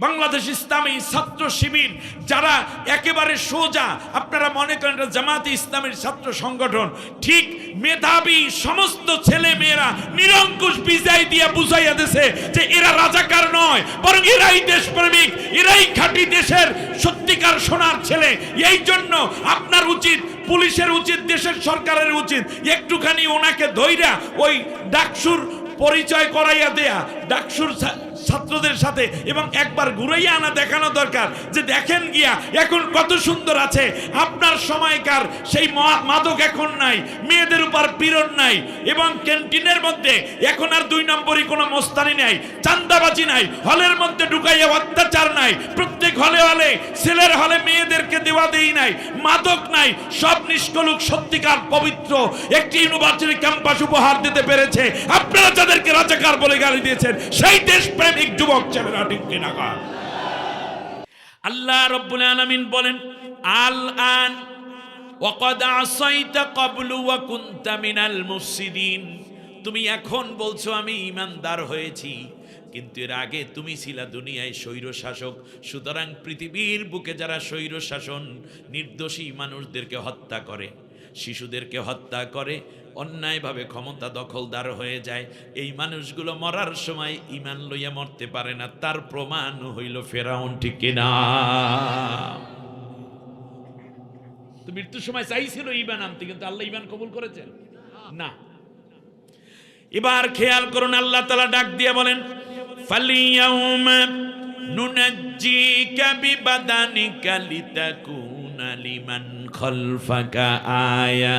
বাংলাদেশ ইসলামী ছাত্র শিবির যারা একেবারে সোজা, আপনারা মনে করেন জামাতে ইসলামের ছাত্র সংগঠন, ঠিক মেধাবী সমস্ত ছেলে মেয়েরা নিরঙ্কুশ বিজয় দিয়ে বুঝাইয়া দিয়েছে যে এরা রাজাকার নয়, বরং এরাই দেশপ্রেমিক, এরাই খাঁটি দেশের সত্যিকার সোনার ছেলে। এই জন্য আপনার উচিত, পুলিশের উচিত, দেশের সরকারের উচিত একটুখানি ওনাকে ধইরা ওই ডাকসুর পরিচয় করাইয়া দেয়া, ডাকসুর ছাত্রদের সাথে, এবং একবার ঘুরাইয়া আনা দেখানো দরকার যে দেখেন গিয়া এখন কত সুন্দর আছে। আপনার সময়কার সেই মাদক এখন নাই, মেয়েদের উপর পীড়ন নাই, এবং ক্যান্টিনের মধ্যে এখন আর 2 নম্বরই কোনো মস্তানি নাই, চান্দাবাজি নাই, হলের মধ্যে ঢুকাইয়া অত্যাচার নাই, প্রত্যেক হলে হলে ছেলের হলে মেয়েদেরকে দেওয়া দেই নাই, মাদক নাই, সব নিষ্কলুক সত্যিকার পবিত্র একটি ইউনিভার্সিটি ক্যাম্পাস উপহার দিতে পেরেছে। আপনারা যাদেরকে রাজাকার বলে গালি দিয়েছেন সেই দেশপ্রেমিক যুবক ছেলেরা, ঠিক কিনা? আল্লাহ রাব্বুল আলামিন বলেন, আল আন ওয়াকাদ আসাইতা ক্বাবলু ওয়া কুনতা মিনাল মুফসিদিন। তুমি এখন বলছো আমি ঈমানদার হয়েছি, কিন্তু এর আগে তুমি ছিলা দুনিয়ায় স্বৈর শাসক। সুতরাং পৃথিবীর বুকে যারা স্বৈর শাসন, নির্দোষী মানুষদেরকে হত্যা করে, শিশুদেরকে হত্যা করে, অন্যায়ভাবে ক্ষমতা দখলদার হয়ে যায়, এই মানুষগুলো মরার সময় ঈমান লইয়া মরতে পারে না। তার প্রমাণ হইল ফেরাউন, ঠিক কিনা? তো মৃত্যুর সময় চাইছিল ঈমান আনতে, কিন্তু আল্লাহ ঈমান কবুল করেছেন না। এবার খেয়াল করুন, আল্লাহ তাআলা ডাক দিয়ে বলেন, ফালিয়াউমা নুনাজ্জিকা বিবাদানিকা লিতাকুনা লিমান খালফাকা আয়া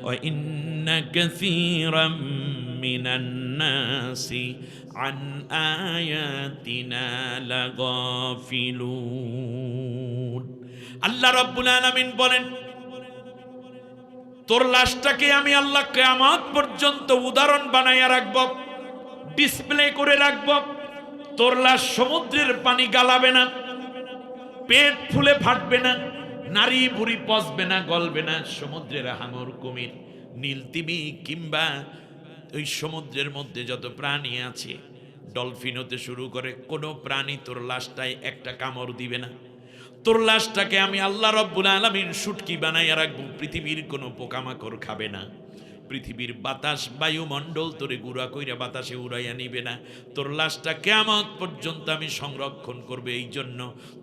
ওয়া ইন্না কাসীরাম মিনান নাসি আন আয়াতিনা লাগাফিলুন। আল্লাহ রাব্বুল আলামিন বলেন, তোর লাশটাকে আমি আল্লাহ কিয়ামত পর্যন্ত উদাহরণ বানাইয়া রাখব, ডিসপ্লে করে রাখব। তোর লাশ সমুদ্রের পানি গালাবে না, পেট ফুলে ফাটবে না, নারী ভুঁড়ি পচবে না, গলবে না। সমুদ্রের হাঙর, কুমির, নীল তিমি কিংবা ওই সমুদ্রের মধ্যে যত প্রাণী আছে, ডলফিন হতে শুরু করে, কোনো প্রাণী তোর লাশটায় একটা কামড় দিবে না। তোর লাশটাকে আমি আল্লাহ রাব্বুল আলামিন শুটকি বানাইয়া রাখবো, পৃথিবীর কোনো পোকামাকড় খাবে না। পৃথিবীর বাতাস, বায়ুমণ্ডল তোরে গুড়া কইরা বাতাসে উড়াইয়া নিবে না। তোর লাশটা কিয়ামত পর্যন্ত আমি সংরক্ষণ করবে। এই জন্য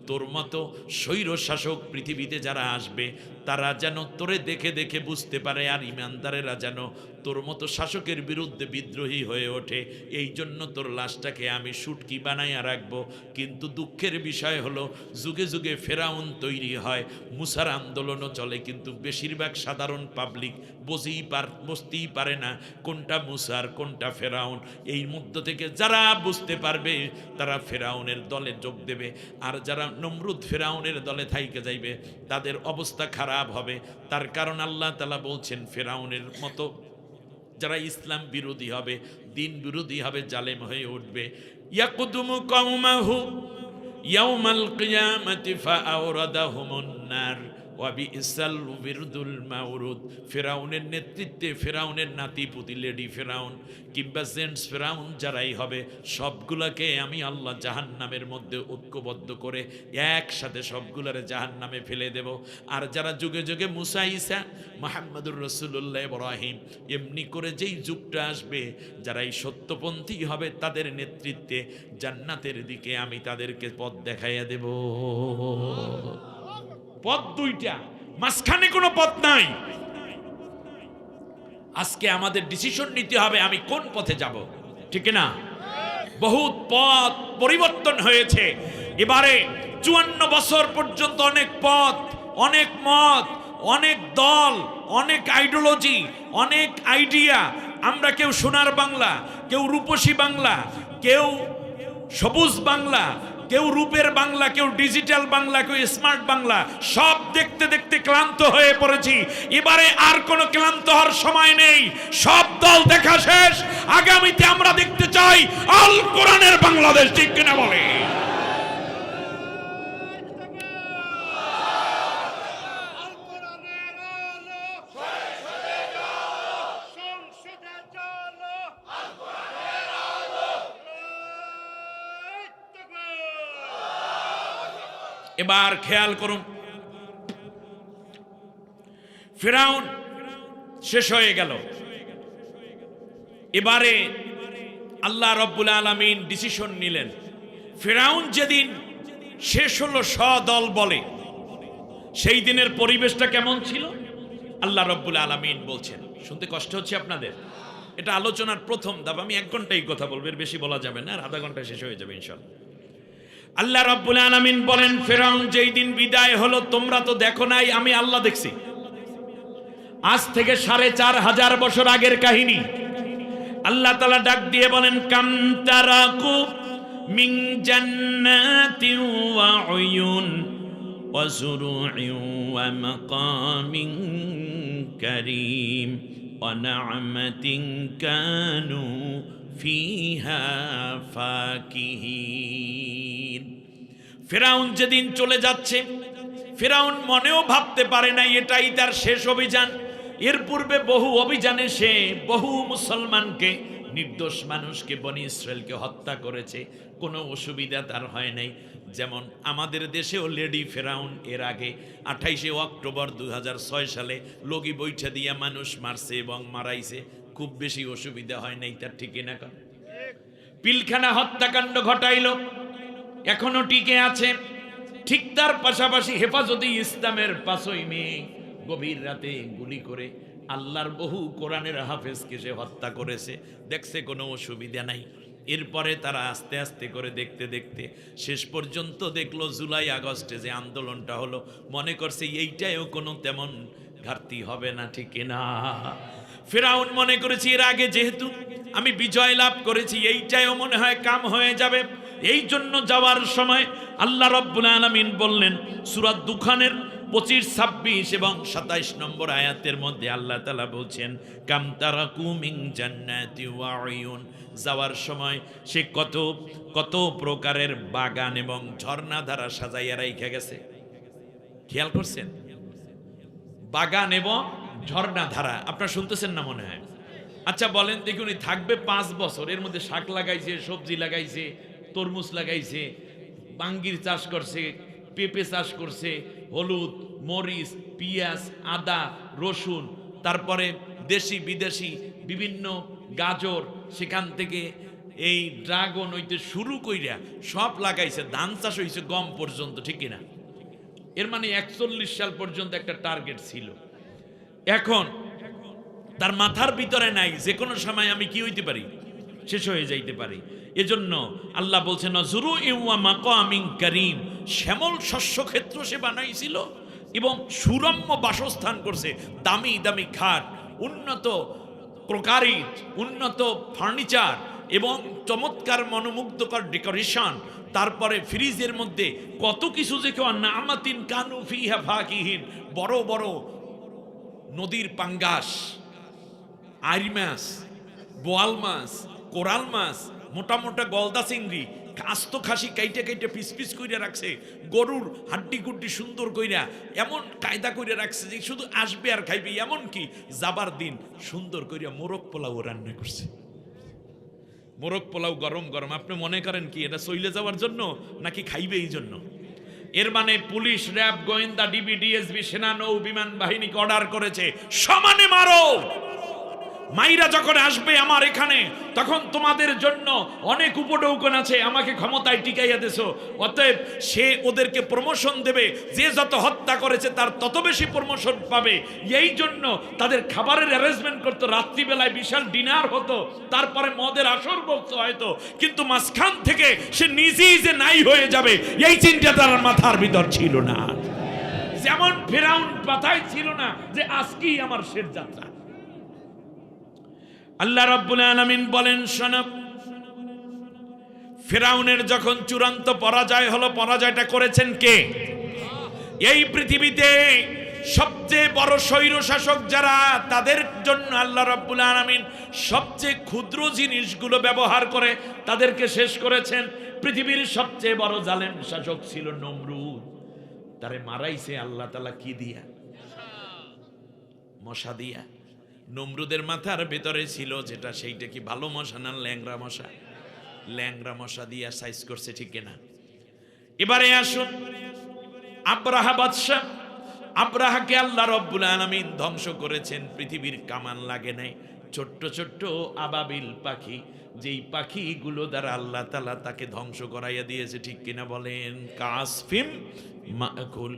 তোর মতো স্বৈর শাসক পৃথিবীতে যারা আসবে, তারা যেন তোরে দেখে দেখে বুঝতে পারে, আর ইমানদারেরা যেন তোর মতো শাসকের বিরুদ্ধে বিদ্রোহী হয়ে ওঠে। এই জন্য তোর লাশটাকে আমি শুটকি বানাইয়া রাখবো। কিন্তু দুঃখের বিষয় হলো, যুগে যুগে ফেরাউন তৈরি হয়, মুসার আন্দোলনও চলে, কিন্তু বেশিরভাগ সাধারণ পাবলিক বুঝতেই পারে না কোনটা মুসার কোনটা ফেরাউন। এই মধ্য থেকে যারা বুঝতে পারবে তারা ফেরাউনের দলে যোগ দেবে, আর যারা নমরুদ ফেরাউনের দলে থাইকে যাইবে তাদের অবস্থা খারাপ হবে। তার কারণ আল্লাহ তাআলা বলছেন, ফেরাউনের মতো যারা ইসলাম বিরোধী হবে, দিন বিরোধী হবে, জালেম হয়ে উঠবে। ইয়াকুদুমু কওমাহু ইয়াউমাল কিয়ামাতি ফাআওরাদাহুমুন নার ওয়া বিইসাল বিরদুল মাউরুদ। ফেরাউনের নেতৃত্বে ফেরাউনের নাতিপুতি লেডি ফেরাউন কিংবা জেন্টস ফেরাউন যারাই হবে, সবগুলাকে আমি আল্লাহ জাহান্নামের মধ্যে ঐক্যবদ্ধ করে একসাথে সবগুলারে জাহান্নামে ফেলে দেব। আর যারা যুগে যুগে মুসা, ঈসা, মুহাম্মদুর রাসূলুল্লাহ, ইব্রাহিম, এমনি করে যেই যুগটা আসবে, যারা এই সত্যপন্থী হবে তাদের নেতৃত্বে জান্নাতের দিকে আমি তাদেরকে পথ দেখাইয়া দেব। পথ দুইটা, মাঝখানে কোনো পথ নাই। আজকে আমাদের ডিসিশন নিতে হবে আমি কোন পথে যাব, ঠিক না? বহুত পথ পরিবর্তন হয়েছে। এবারে 54 বছর পর্যন্ত অনেক পথ, অনেক মত, অনেক দল, অনেক আইডিওলজি, অনেক আইডিয়া। আমরা কেউ সোনার বাংলা, কেউ রূপসী বাংলা, কেউ সবুজ বাংলা, কেউ রূপের বাংলা, কেউ ডিজিটাল বাংলা, কেউ স্মার্ট বাংলা, সব দেখতে দেখতে ক্লান্ত হয়ে পড়েছি। এবারে আর কোনো ক্লান্ত হওয়ার সময় নেই, সব দল দেখা শেষ। আগামীতে আমরা দেখতে চাই আল কোরআনের বাংলাদেশ, ঠিক কিনা বলে? এবার খেয়াল করুন, ফিরাউন শেষ হয়ে গেল। এবারে আল্লাহ রাব্বুল আলামিন ডিসিশন নিলেন। ফিরাউন যেদিন শেষ হলো সদল বলে, সেই দিনের পরিবেশটা কেমন ছিল আল্লাহ রাব্বুল আলামিন বলছেন। শুনতে কষ্ট হচ্ছে আপনাদের? এটা আলোচনার প্রথম ধাপ। আমি 1 ঘন্টাই কথা বলবো, এর বেশি বলা যাবে না, আর আধা ঘন্টা শেষ হয়ে যাবে ইনশাআল্লাহ। আল্লাহ রাব্বুল আলামিন বলেন, ফিরাউন যেই দিন বিদায় হলো তোমরা তো দেখো নাই, আমি আল্লাহ দেখছি। আজ থেকে 4500 বছর আগের কাহিনী। আল্লাহ তাআলা ডাক দিয়ে বলেন, কাম তারাকু মিন জান্নাতিন ওয়া উয়ুন ওয়া যুরু'in ওয়া মাকামিন কারীম ওয়া না'মাতিন কানু ফিহা ফাকিহিন। ফিরাউন যেদিন চলে যাচ্ছে, ফিরাউন মনেও ভাবতে পারে না এটাই তার শেষ অভিযান। এর পূর্বে বহু অভিযানে সে বহু মুসলমানকে, নির্দোষ মানুষকে, বনি ইসরায়েলকে হত্যা করেছে, কোনো অসুবিধা তার হয় নাই। যেমন আমাদের দেশেও লেডি ফেরাউন এর আগে 28শে অক্টোবর 2006 সালে লগি বৈঠা দিয়া মানুষ মারছে এবং মারাইছে, খুব বেশি অসুবিধা হয় নাই তার, ঠিক না? পিলখানা হত্যাকাণ্ড ঘটাইল, এখনো টিকে আছে। ঠিক তার পাশাপাশি হেফাজতে ইসলামের 5 মে গভীর রাতে গুলি করে আল্লাহর বহু কোরআনের হাফেজকে সে হত্যা করেছে, দেখছে কোনো অসুবিধা নাই। এরপরে তারা আস্তে আস্তে করে দেখতে দেখতে শেষ পর্যন্ত দেখলো জুলাই আগস্টে যে আন্দোলনটা হলো, মনে করছে এইটাও কোনো তেমন ঘাটতি হবে না, ঠিক না? ফিরাউন মনে করেছে এর আগে যেহেতু আমি বিজয় লাভ করেছি, এইটাও মনে হয় কাম হয়ে যাবে। এই জন্য যাওয়ার সময় আল্লাহ রাব্বুল আলামিন বললেন, সূরা দুখানের 25, 26 এবং 27 নম্বর আয়াতের মধ্যে আল্লাহ তাআলা বলছেন, কাম তারাকু মিন জান্নাতি ওয়া উয়ুন। যাওয়ার সময় সে কত কত প্রকারের বাগান এবং ঝর্ণা ধারা সাজাইয়া রাইখা গেছে। খেয়াল করছেন? বাগান এবং ঝর্ণা ধারা আপনারা শুনতেছেন না মনে হয়? আচ্ছা বলেন দেখুন, থাকবে 5 বছর, এর মধ্যে শাক লাগাইছে, সবজি লাগাইছে, তরমুজ লাগাইছে, বাঙ্গির চাষ করছে, পেঁপে চাষ করছে, হলুদ, মরিচ, পিঁয়াজ, আদা, রসুন, তারপরে দেশি বিদেশি বিভিন্ন গাজর, সেখান থেকে এই ড্রাগন হইতে শুরু কইরা সব লাগাইছে। ধান চাষ হয়েছে গম পর্যন্ত, ঠিক কিনা? এর মানে 41 সাল পর্যন্ত একটা টার্গেট ছিল। এখন তার মাথার ভিতরে নাই যে কোনো সময় আমি কি হইতে পারি, শেষ হয়ে যাইতে পারি। এজন্য আল্লাহ বলছেন, যুরু'in ওয়া মাকামিন কারীম, শ্যামল শস্য ক্ষেত্র সে বানাইছিল এবং সুরম্য বাসস্থান করছে, দামি দামি খাট, উন্নত ক্রোকারিজ, উন্নত ফার্নিচার এবং চমৎকার মনোমুগ্ধকর ডেকোরেশন। তারপরে ফ্রিজের মধ্যে কত কিছু যে কেউ, নামাতিন কানু ফিহা ফাকিহিন, বড় বড় নদীর পাঙ্গাস, আইর মাছ, বোয়াল মাছ, কোরাল মাছ, মোটা মোটা গলদা চিংড়ি, আস্ত খাসি কাইটে কাইটে পিস পিস কইরা রাখছে, গরুর হাড্ডি গুড্ডি সুন্দর কইরা এমন কায়দা কইরা রাখছে যে শুধু আসবে আর খাইবে। এমন কি যাবার দিন সুন্দর কইরা মোরগ পোলাও রান্না করছে। মোরগ পোলাও গরম গরম। আপনি মনে করেন কি এটা চইলে যাওয়ার জন্য নাকি খাইবে এই জন্য? এর মানে পুলিশ, র্যাব, গোয়েন্দা, ডিবি, ডিএসবি, সেনা, নৌ বিমান বাহিনীকে অর্ডার করেছে, সমানে মারো। মাইরা যখন আসবে আমার এখানে, তখন তোমাদের জন্য অনেক উপঢৌকন আছে, আমাকে ক্ষমতায় টিকাইয়া দেছো। অতএব সে ওদেরকে প্রমোশন দেবে, যে যত হত্যা করেছে তার তত বেশি প্রমোশন পাবে। এই জন্য তাদের খাবারের অ্যারেঞ্জমেন্ট করতো, রাত্রিবেলায় বিশাল ডিনার হতো, তারপরে মদের আসর বলতো হয়তো, কিন্তু মাঝখান থেকে সে নিজেই যে নাই হয়ে যাবে এই চিন্তা তার মাথার ভিতর ছিল না। যেমন ফিরাউন মাথায় ছিল না যে আজকেই আমার শেষ যাত্রা। আল্লাহ রাব্বুল আলামিন বলেন, শোনো, ফিরাউনের যখন চূড়ান্ত পরাজয় হলো, পরাজয়টা করেছেন কে? এই পৃথিবীতে সবচেয়ে বড় স্বৈর শাসক যারা, তাদের জন্য আল্লাহ রাব্বুল আলামিন সবচেয়ে ক্ষুদ্র জিনিসগুলো ব্যবহার করে তাদেরকে শেষ করেছেন। পৃথিবীর সবচেয়ে বড় জালেম শাসক ছিল নমরুদ, তারে মারাইছে আল্লাহ তাআলা কি দিয়া? মশা দিয়া। নমরুদের মাথার ভেতরে ছিল যেটা, সেইটা কি ভালো মশা না ল্যাংরা মশা? ল্যাংরা মশা দিয়া সাইজ করছে, ঠিক না? এবারে আসুন, আব্রাহা বাদশা, আব্রাহাকে আল্লাহ রব্বুল আলামিন ধ্বংস করেছেন, পৃথিবীর কামান লাগে নাই। ছোট্ট ছোট্ট আবাবিল পাখি, যেই পাখিগুলো দ্বারা আল্লাহ তাআলা তাকে ধ্বংস করাইয়া দিয়েছে, ঠিক কিনা বলেন? কাসফিম মাকুল।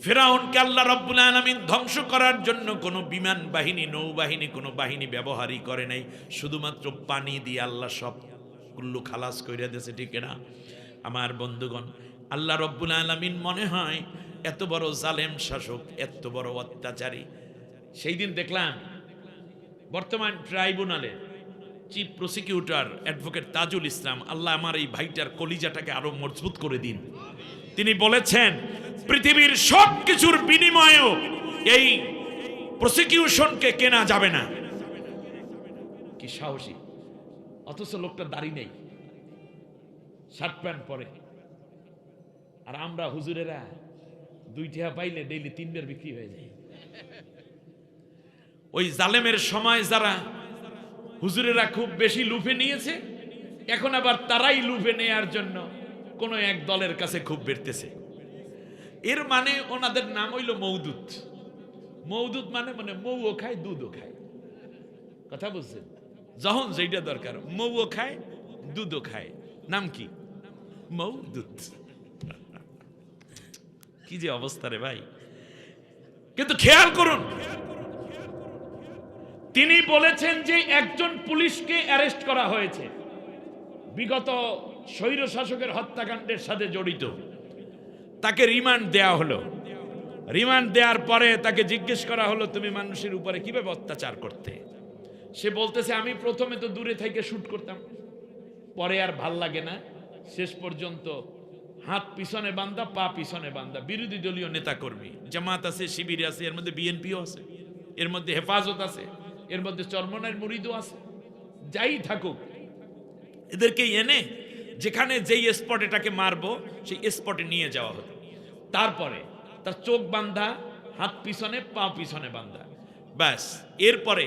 ফিরাউনকে আল্লাহ রব্বুল আলামিন ধ্বংস করার জন্য কোনো বিমান বাহিনী, নৌবাহিনী, কোনো বাহিনী ব্যবহারই করে নাই, শুধুমাত্র পানি দিয়ে আল্লাহ সব কুল্লু খালাস কইরা দিয়েছে, ঠিক কিনা? আমার বন্ধুগণ, আল্লাহ রব্বুল আলামিন মনে হয় এত বড় জালেম শাসক, এত বড় অত্যাচারী। সেই দিন দেখলাম বর্তমান ট্রাইব্যুনালের chief prosecutor advocate Tajul Islam, আল্লাহ আমার এই ভাইটার কলিজাটাকে আরো মজবুত করে দিন, তিনি বলেছেন পৃথিবীর সব কিছুর বিনিময়েও এই প্রসিকিউশনকে কেনা যাবে না। কি সাহসী! অথচ লোকটা দাড়ি নেই, শার্ট প্যান্ট পরে। আর আমরা হুজুরেরা 2 টাকা পাইলে ডেইলি 3 বার বিক্রি হয়ে যায়। ওই জালেমের সময় যারা হুজুরেরা খুব বেশি লুফে নিয়েছে, এখন আবার তারাই লুফে নেয়ার জন্য কোন এক দলের কাছে খুব বেরতেছে। এর মানে ওনাদের নাম হইল মওদুদ। মওদুদ মানে মানে মৌও খায় দুধও খায়, কথা বুঝছেন? যখন যেটা দরকার মৌও খায় দুধও খায়, নাম কি? মওদুদ। কি যে অবস্থা রে ভাই! কিন্তু খেয়াল করুন, তিনি বলেছেন যে একজন পুলিশকে অ্যারেস্ট করা হয়েছে বিগত স্বৈর শাসকের হত্যাকাণ্ডের সাথে জড়িত, তাকে রিমান্ড দেয়া হলো। রিমান্ড দেওয়ার পরে তাকে জিজ্ঞেস করা হলো তুমি মানুষের উপরে কিভাবে অত্যাচার করতে। সে বলতেছে আমি প্রথমে তো দূরে থেকে শুট করতাম, পরে আর ভাল লাগে না, শেষ পর্যন্ত হাত পিছনে বান্ধা, পা পিছনে বান্ধা। বিরোধী দলীয় নেতা কর্মী, জামাত আছে, শিবির আছে, এর মধ্যে বিএনপিও আছে, এর মধ্যে হেফাজত আছে, এর মধ্যে চরমনাইর মুরিদও আছে, যাই থাকুক এদেরকে এনে যেখানে যেই স্পটে তাকে মারবো সেই স্পটে নিয়ে যাওয়া হতো। তারপরে তার চোখ বান্ধা, হাত পিছনে, পা পিছনে বান্ধা, ব্যাস। এরপরে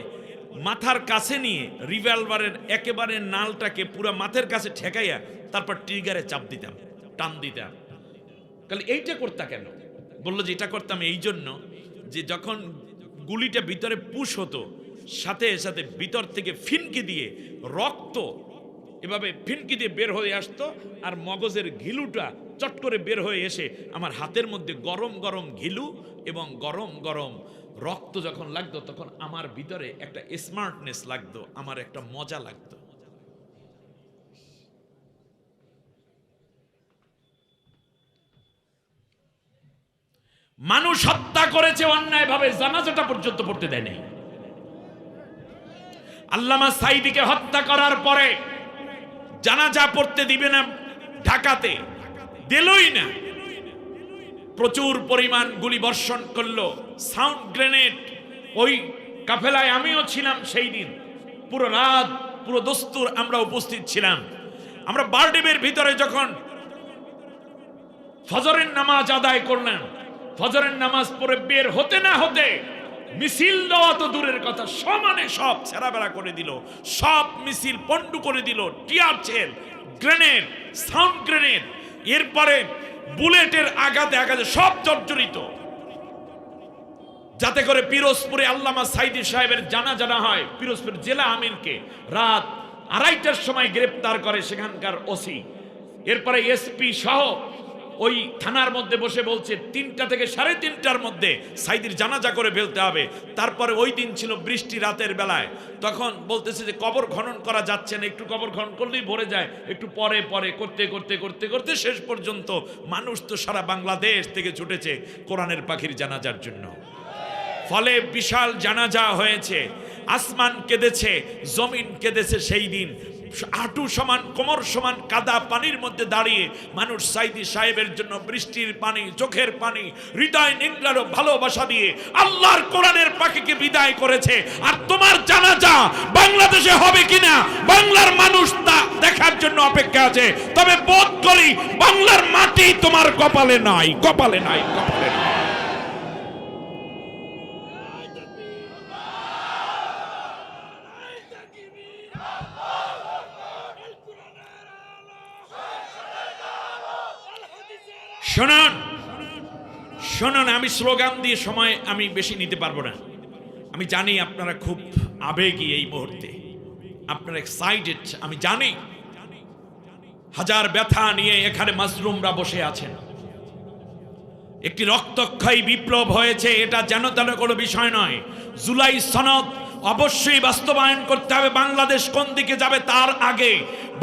মাথার কাছে নিয়ে রিভলভারের একেবারে নালটাকে পুরো মাথার কাছে ঠেকাইয়া তারপর ট্রিগারে চাপ দিতাম, টান দিতাম। তাহলে এইটা করতা কেন? বললো যে এটা করতাম এই জন্য যে যখন গুলিটা ভিতরে পুশ হতো, সাথে সাথে ভিতর থেকে ফিনকি দিয়ে রক্ত এভাবে ফিনকি দিয়ে বের হয়ে আসতো, আর মগজের ঘিলুটা চট করে বের হয়ে এসে আমার হাতের মধ্যে গরম গরম ঘিলু এবং গরম গরম রক্ত যখন লাগতো, তখন আমার ভিতরে একটা স্মার্টনেস লাগতো, আমার একটা মজা লাগতো। মানুষ হত্যা করেছে অন্যায়ভাবে, জানাজাটা পর্যন্ত পড়তে দেয় নাই। আল্লামা সাঈদীকে হত্যা করার পরে জানাজা পড়তে দিবে না, ঢাকাতে দিলই না। প্রচুর পরিমাণ গুলি বর্ষণ করলো, সাউন্ড গ্রেনেড। ওই কাফেলায় আমিও ছিলাম সেই দিন, পুরো রাত পুরো দস্তুর আমরা উপস্থিত ছিলাম। আমরা বারডেমের ভিতরে যখন ফজরের নামাজ আদায় করলাম, ফজরের নামাজ পড়ে বের হতে না হতে মিছিল দেওয়া তো দূরের কথা, সমানে সব ছেড়াবেড়া করে দিল, সব মিছিল পন্ডু করে দিল, tear shell, grenade, sound grenade, এরপরে বুলেটের আঘাতে আঘাতে সব জর্জরিত, যাতে করে পিরোজপুরে আল্লামা সাঈদী সাহেবের জানাজা না হয়। পিরোজপুর জেলা আমিরকে রাত 2:30টার সময় গ্রেপ্তার করে সেখানকার ওসি। এরপরে এসপি সহ ওই থানার মধ্যে বসে বলছে 3টা থেকে 3:30টার মধ্যে সাঈদীর জানাজা করে ফেলতে হবে। তারপরে ওই দিন ছিল বৃষ্টি রাতের বেলায়, তখন বলতেছে যে কবর খনন করা যাচ্ছে না, একটু কবর খনন করলেই ভরে যায়, একটু পরে পরে করতে করতে করতে করতে শেষ পর্যন্ত মানুষ তো সারা বাংলাদেশ থেকে ছুটেছে কোরআনের পাখির জানাজার জন্য। ফলে বিশাল জানাজা হয়েছে, আসমান কেঁদেছে, জমিন কেঁদেছে। সেই দিন হাঁটু সমান, কোমর সমান কাদা পানির মধ্যে দাঁড়িয়ে মানুষ সাঈদী সাহেবের জন্য বৃষ্টির পানি, চোখের পানি, হৃদয় নিংড়ানো ভালোবাসা দিয়ে আল্লাহর কোরআনের পাখিকে বিদায় করেছে। আর তোমার জানাজা বাংলাদেশে হবে কিনা বাংলার মানুষ তা দেখার জন্য অপেক্ষা আছে। তবে বোধ করি বাংলার মাটি তোমার কপালে নাই, কপালে নাই, কপালে নাই। শুনুন, শুনুন, আমি স্লোগান দিয়ে সময় আমি বেশি নিতে পারবো না। আমি জানি আপনারা খুব আবেগী এই মুহূর্তে, আপনারা এক্সাইটেড। আমি জানি হাজার ব্যথা নিয়ে এখানে মাজলুমরা বসে আছেন। একটি রক্তক্ষয়ী বিপ্লব হয়েছে, এটা যেন তেন কোনো বিষয় নয়। জুলাই সনদ অবশ্যই বাস্তবায়ন করতে হবে। বাংলাদেশ কোন দিকে যাবে তার আগে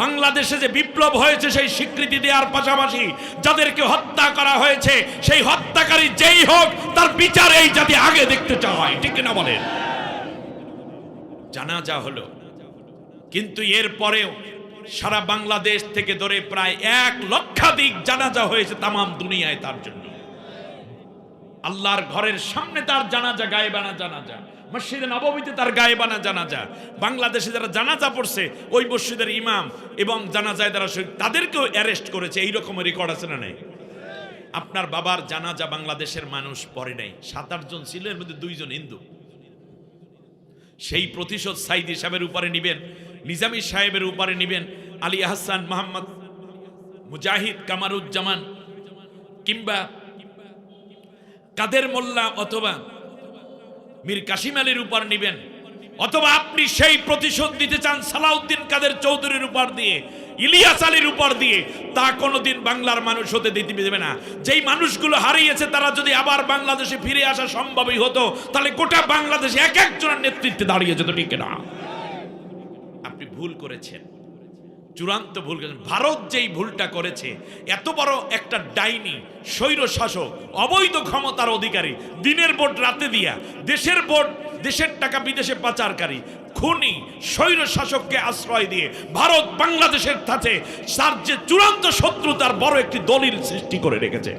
বাংলাদেশে যে বিপ্লব হয়েছে সেই স্বীকৃতি দেওয়ার পাশাপাশি যাদেরকে হত্যা করা হয়েছে সেই হত্যাকারী যেই হোক তার বিচার এই জাতি আগে দেখতে চায়, ঠিক না বলেন? জানাজা হলো, কিন্তু এর পরেও সারা বাংলাদেশ থেকে ধরে প্রায় 1 লক্ষাধিক জানাজা হয়েছে তামাম দুনিয়ায় তার জন্য। আল্লাহর ঘরের সামনে তার জানাজা, গায়েবানা জানাজা, মসজিদে নববীতে তার গায়েবানা জানাজা। বাংলাদেশে যারা জানাজা পড়ছে ওই মসজিদের ইমাম এবং জানাজায় যারা শহীদ তাদেরকেও অ্যারেস্ট করেছে। এই রকম রেকর্ড আছে না নাই? আপনার বাবার জানাজা বাংলাদেশের মানুষ পড়ে নাই। 7-8 জন ছিল, এর মধ্যে 2 জন হিন্দু। সেই প্রতিশোধ সাইদি সাহেবের উপরে নিবেন, নিজামী সাহেবের উপরে নিবেন, আলী আহসান, মোহাম্মদ মুজাহিদ, কামারুজ্জামান কিংবা কাদের মোল্লা অথবা মীর কাসিম আলীর উপর নিবেন, অথবা আপনি সেই প্রতিশোধ দিতে চান সালাউদ্দিন কাদের চৌধুরীর উপর দিয়ে, ইলিয়াস আলীর উপর দিয়ে, তা কোনোদিন বাংলার মানুষ হতে দিতে দেবে না। যেই মানুষগুলো হারিয়েছে তারা যদি আবার বাংলাদেশে ফিরে আসা সম্ভবই হতো তাহলে গোটা বাংলাদেশে এক একজনের নেতৃত্বে দাঁড়িয়ে যেত, ঠিক না? আপনি ভুল করেছেন, চূড়ান্ত ভুল করেছেন। ভারত যেই ভুলটা করেছে, এত বড় একটা ডাইনি স্বৈর শাসক, অবৈধ ক্ষমতার অধিকারী, দিনের ভোট রাতে দিয়া, দেশের ভোট দেশের টাকা বিদেশে পাচারকারী, খুনি, স্বৈর শাসককে আশ্রয় দিয়ে ভারত বাংলাদেশের সাথে তার যে চূড়ান্ত শত্রুতার বড় একটি দলিল সৃষ্টি করে রেখেছে।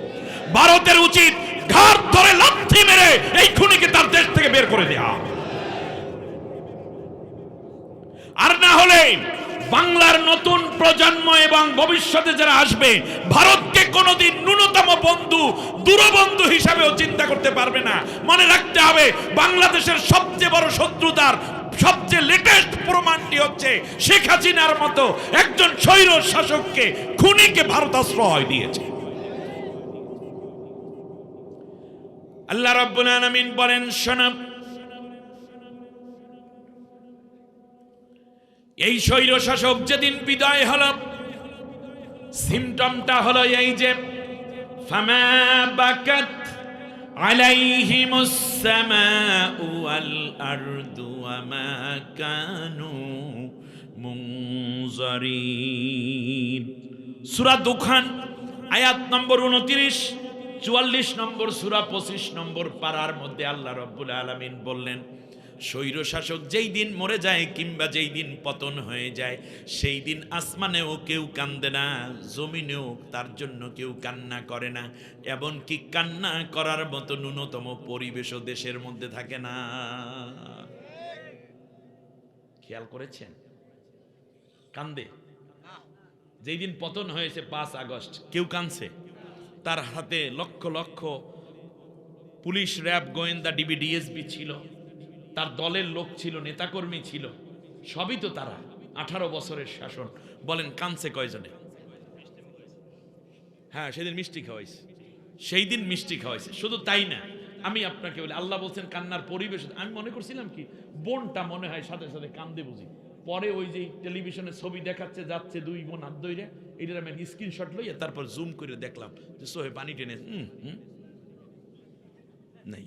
ভারতের উচিত ঘাড় ধরে লাথি মেরে এই খুনিকে তার দেশ থেকে বের করে দেয়া, আর না হলে বাংলার নতুন প্রজন্ম এবং ভবিষ্যতে যারা আসবে ভারতকে কোনোদিন ন্যূনতম বন্ধু, দূরবন্ধু হিসাবেও চিন্তা করতে পারবে না। মনে রাখতে হবে, বাংলাদেশের সবচেয়ে বড় শত্রুতার সবচেয়ে লেটেস্ট প্রমাণটি হচ্ছে শেখ হাসিনার মতো একজন স্বৈর শাসককে, খুনিকে ভারত আশ্রয় দিয়েছে। আল্লাহ রাব্বুল আলামিন বলেন, শোনো, এই স্বৈর শাসক যেদিন বিদায় হলো, সিমটমটা হলো এই যে ফামা বাকাত আলাইহিমুস সামাউ ওয়াল আরদু ওয়া মা কানু মুনজারিন। সূরা দুখান আয়াত নম্বর 29, 44 নম্বর সূরা 25 নম্বর পারার মধ্যে আল্লাহ রাব্বুল আলামিন বললেন, স্বৈর শাসক যেই দিন মরে যায় কিংবা যেই দিন পতন হয়ে যায় সেই দিন আসমানেও কেউ কান্দে না, জমিনেও তার জন্য কেউ কান্না করে না, এমনকি কান্না করার মতো ন্যূনতম পরিবেশও দেশের মধ্যে থাকে না। খেয়াল করেছেন? কান্দে। যেই দিন পতন হয়েছে 5 আগস্ট, কেউ কাঁদছে? তার হাতে লক্ষ লক্ষ পুলিশ, র্যাব, গোয়েন্দা, ডিবি, ডিএসবি ছিল, তার দলের লোক ছিল, নেতাকর্মী ছিল, সবই তো তারা। 18 বছরের শাসন। বলেন কাঁদছে কয়জনে? হ্যাঁ, সেদিন মিষ্টি খাওয়াইছে, সেই দিন মিষ্টি খাওয়াইছে। শুধু তাই না, আমি আপনাকে বলি, আল্লাহ বলছেন কান্নার পরিবেশ। আমি মনে করছিলাম কি বোনটা মনে হয় সাথে সাথে কান্দে বুঝি, পরে ওই যে টেলিভিশনে ছবি দেখাচ্ছে, যাচ্ছে 2 বোন হাত ধরে, এটার আমি স্ক্রিনশট লইয়া তারপর জুম করে দেখলাম যে সোহে পানি টেনে নাই।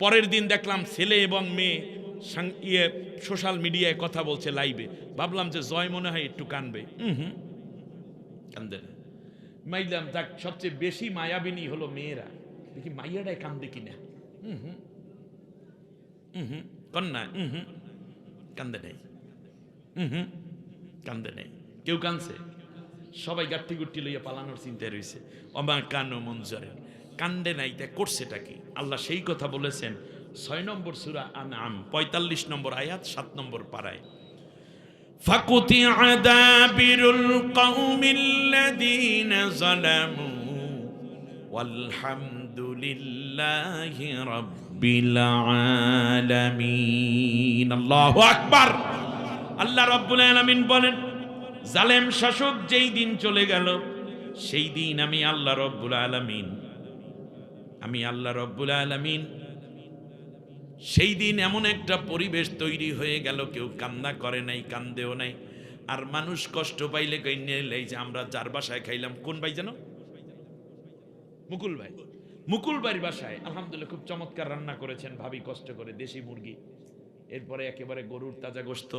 পরের দিন দেখলাম ছেলে এবং মেয়ে সোশ্যাল মিডিয়ায় কথা বলছে লাইভে। ভাবলাম যে জয় মনে হয় একটু কানবে, কান্দে না। মাইলাম তাক সবচেয়ে বেশি মায়াবিনী হলো মেয়েরা, দেখি মাইয়াটাই কান্দে কিনা। কন্যা কান্দে নেই, কান্দে নেই। কেউ কানছে? সবাই গাট্টি গুট্টি লইয়া পালানোর চিন্তায় রয়েছে। অমা কানো মঞ্জরেন, কান্দে নাই। তা করছেটা কি? আল্লাহ সেই কথা বলেছেন 6 নম্বর সূরা আনআম 45 নম্বর আয়াত 7 নম্বর পারায়, ফাকুতিআ দাবিরুল কওমিল্লাযীনা যালামু ওয়ালহামদুলিল্লাহি রাব্বিল আলামিন। আল্লাহু আকবার। আল্লাহ রাব্বুল আলামিন বলেন, জালেম শাসক যেই দিন চলে গেল সেই দিন আমি আল্লাহ রাব্বুল আলামিন আমি আল্লাহ রব্বুল আলামিন সেই দিন এমন একটা পরিবেশ তৈরি হয়ে গেল, কেউ কান্না করে নাই, কান্দেও নাই। আর মানুষ কষ্ট পাইলে এই যে আমরা যার বাসায় খাইলাম, কোন ভাই যেন, মুকুল ভাই, মুকুল ভাইয়ের বাসায় আলহামদুলিল্লাহ খুব চমৎকার রান্না করেছেন ভাবি কষ্ট করে, দেশি মুরগি, এরপরে একেবারে গরুর তাজা গোশত,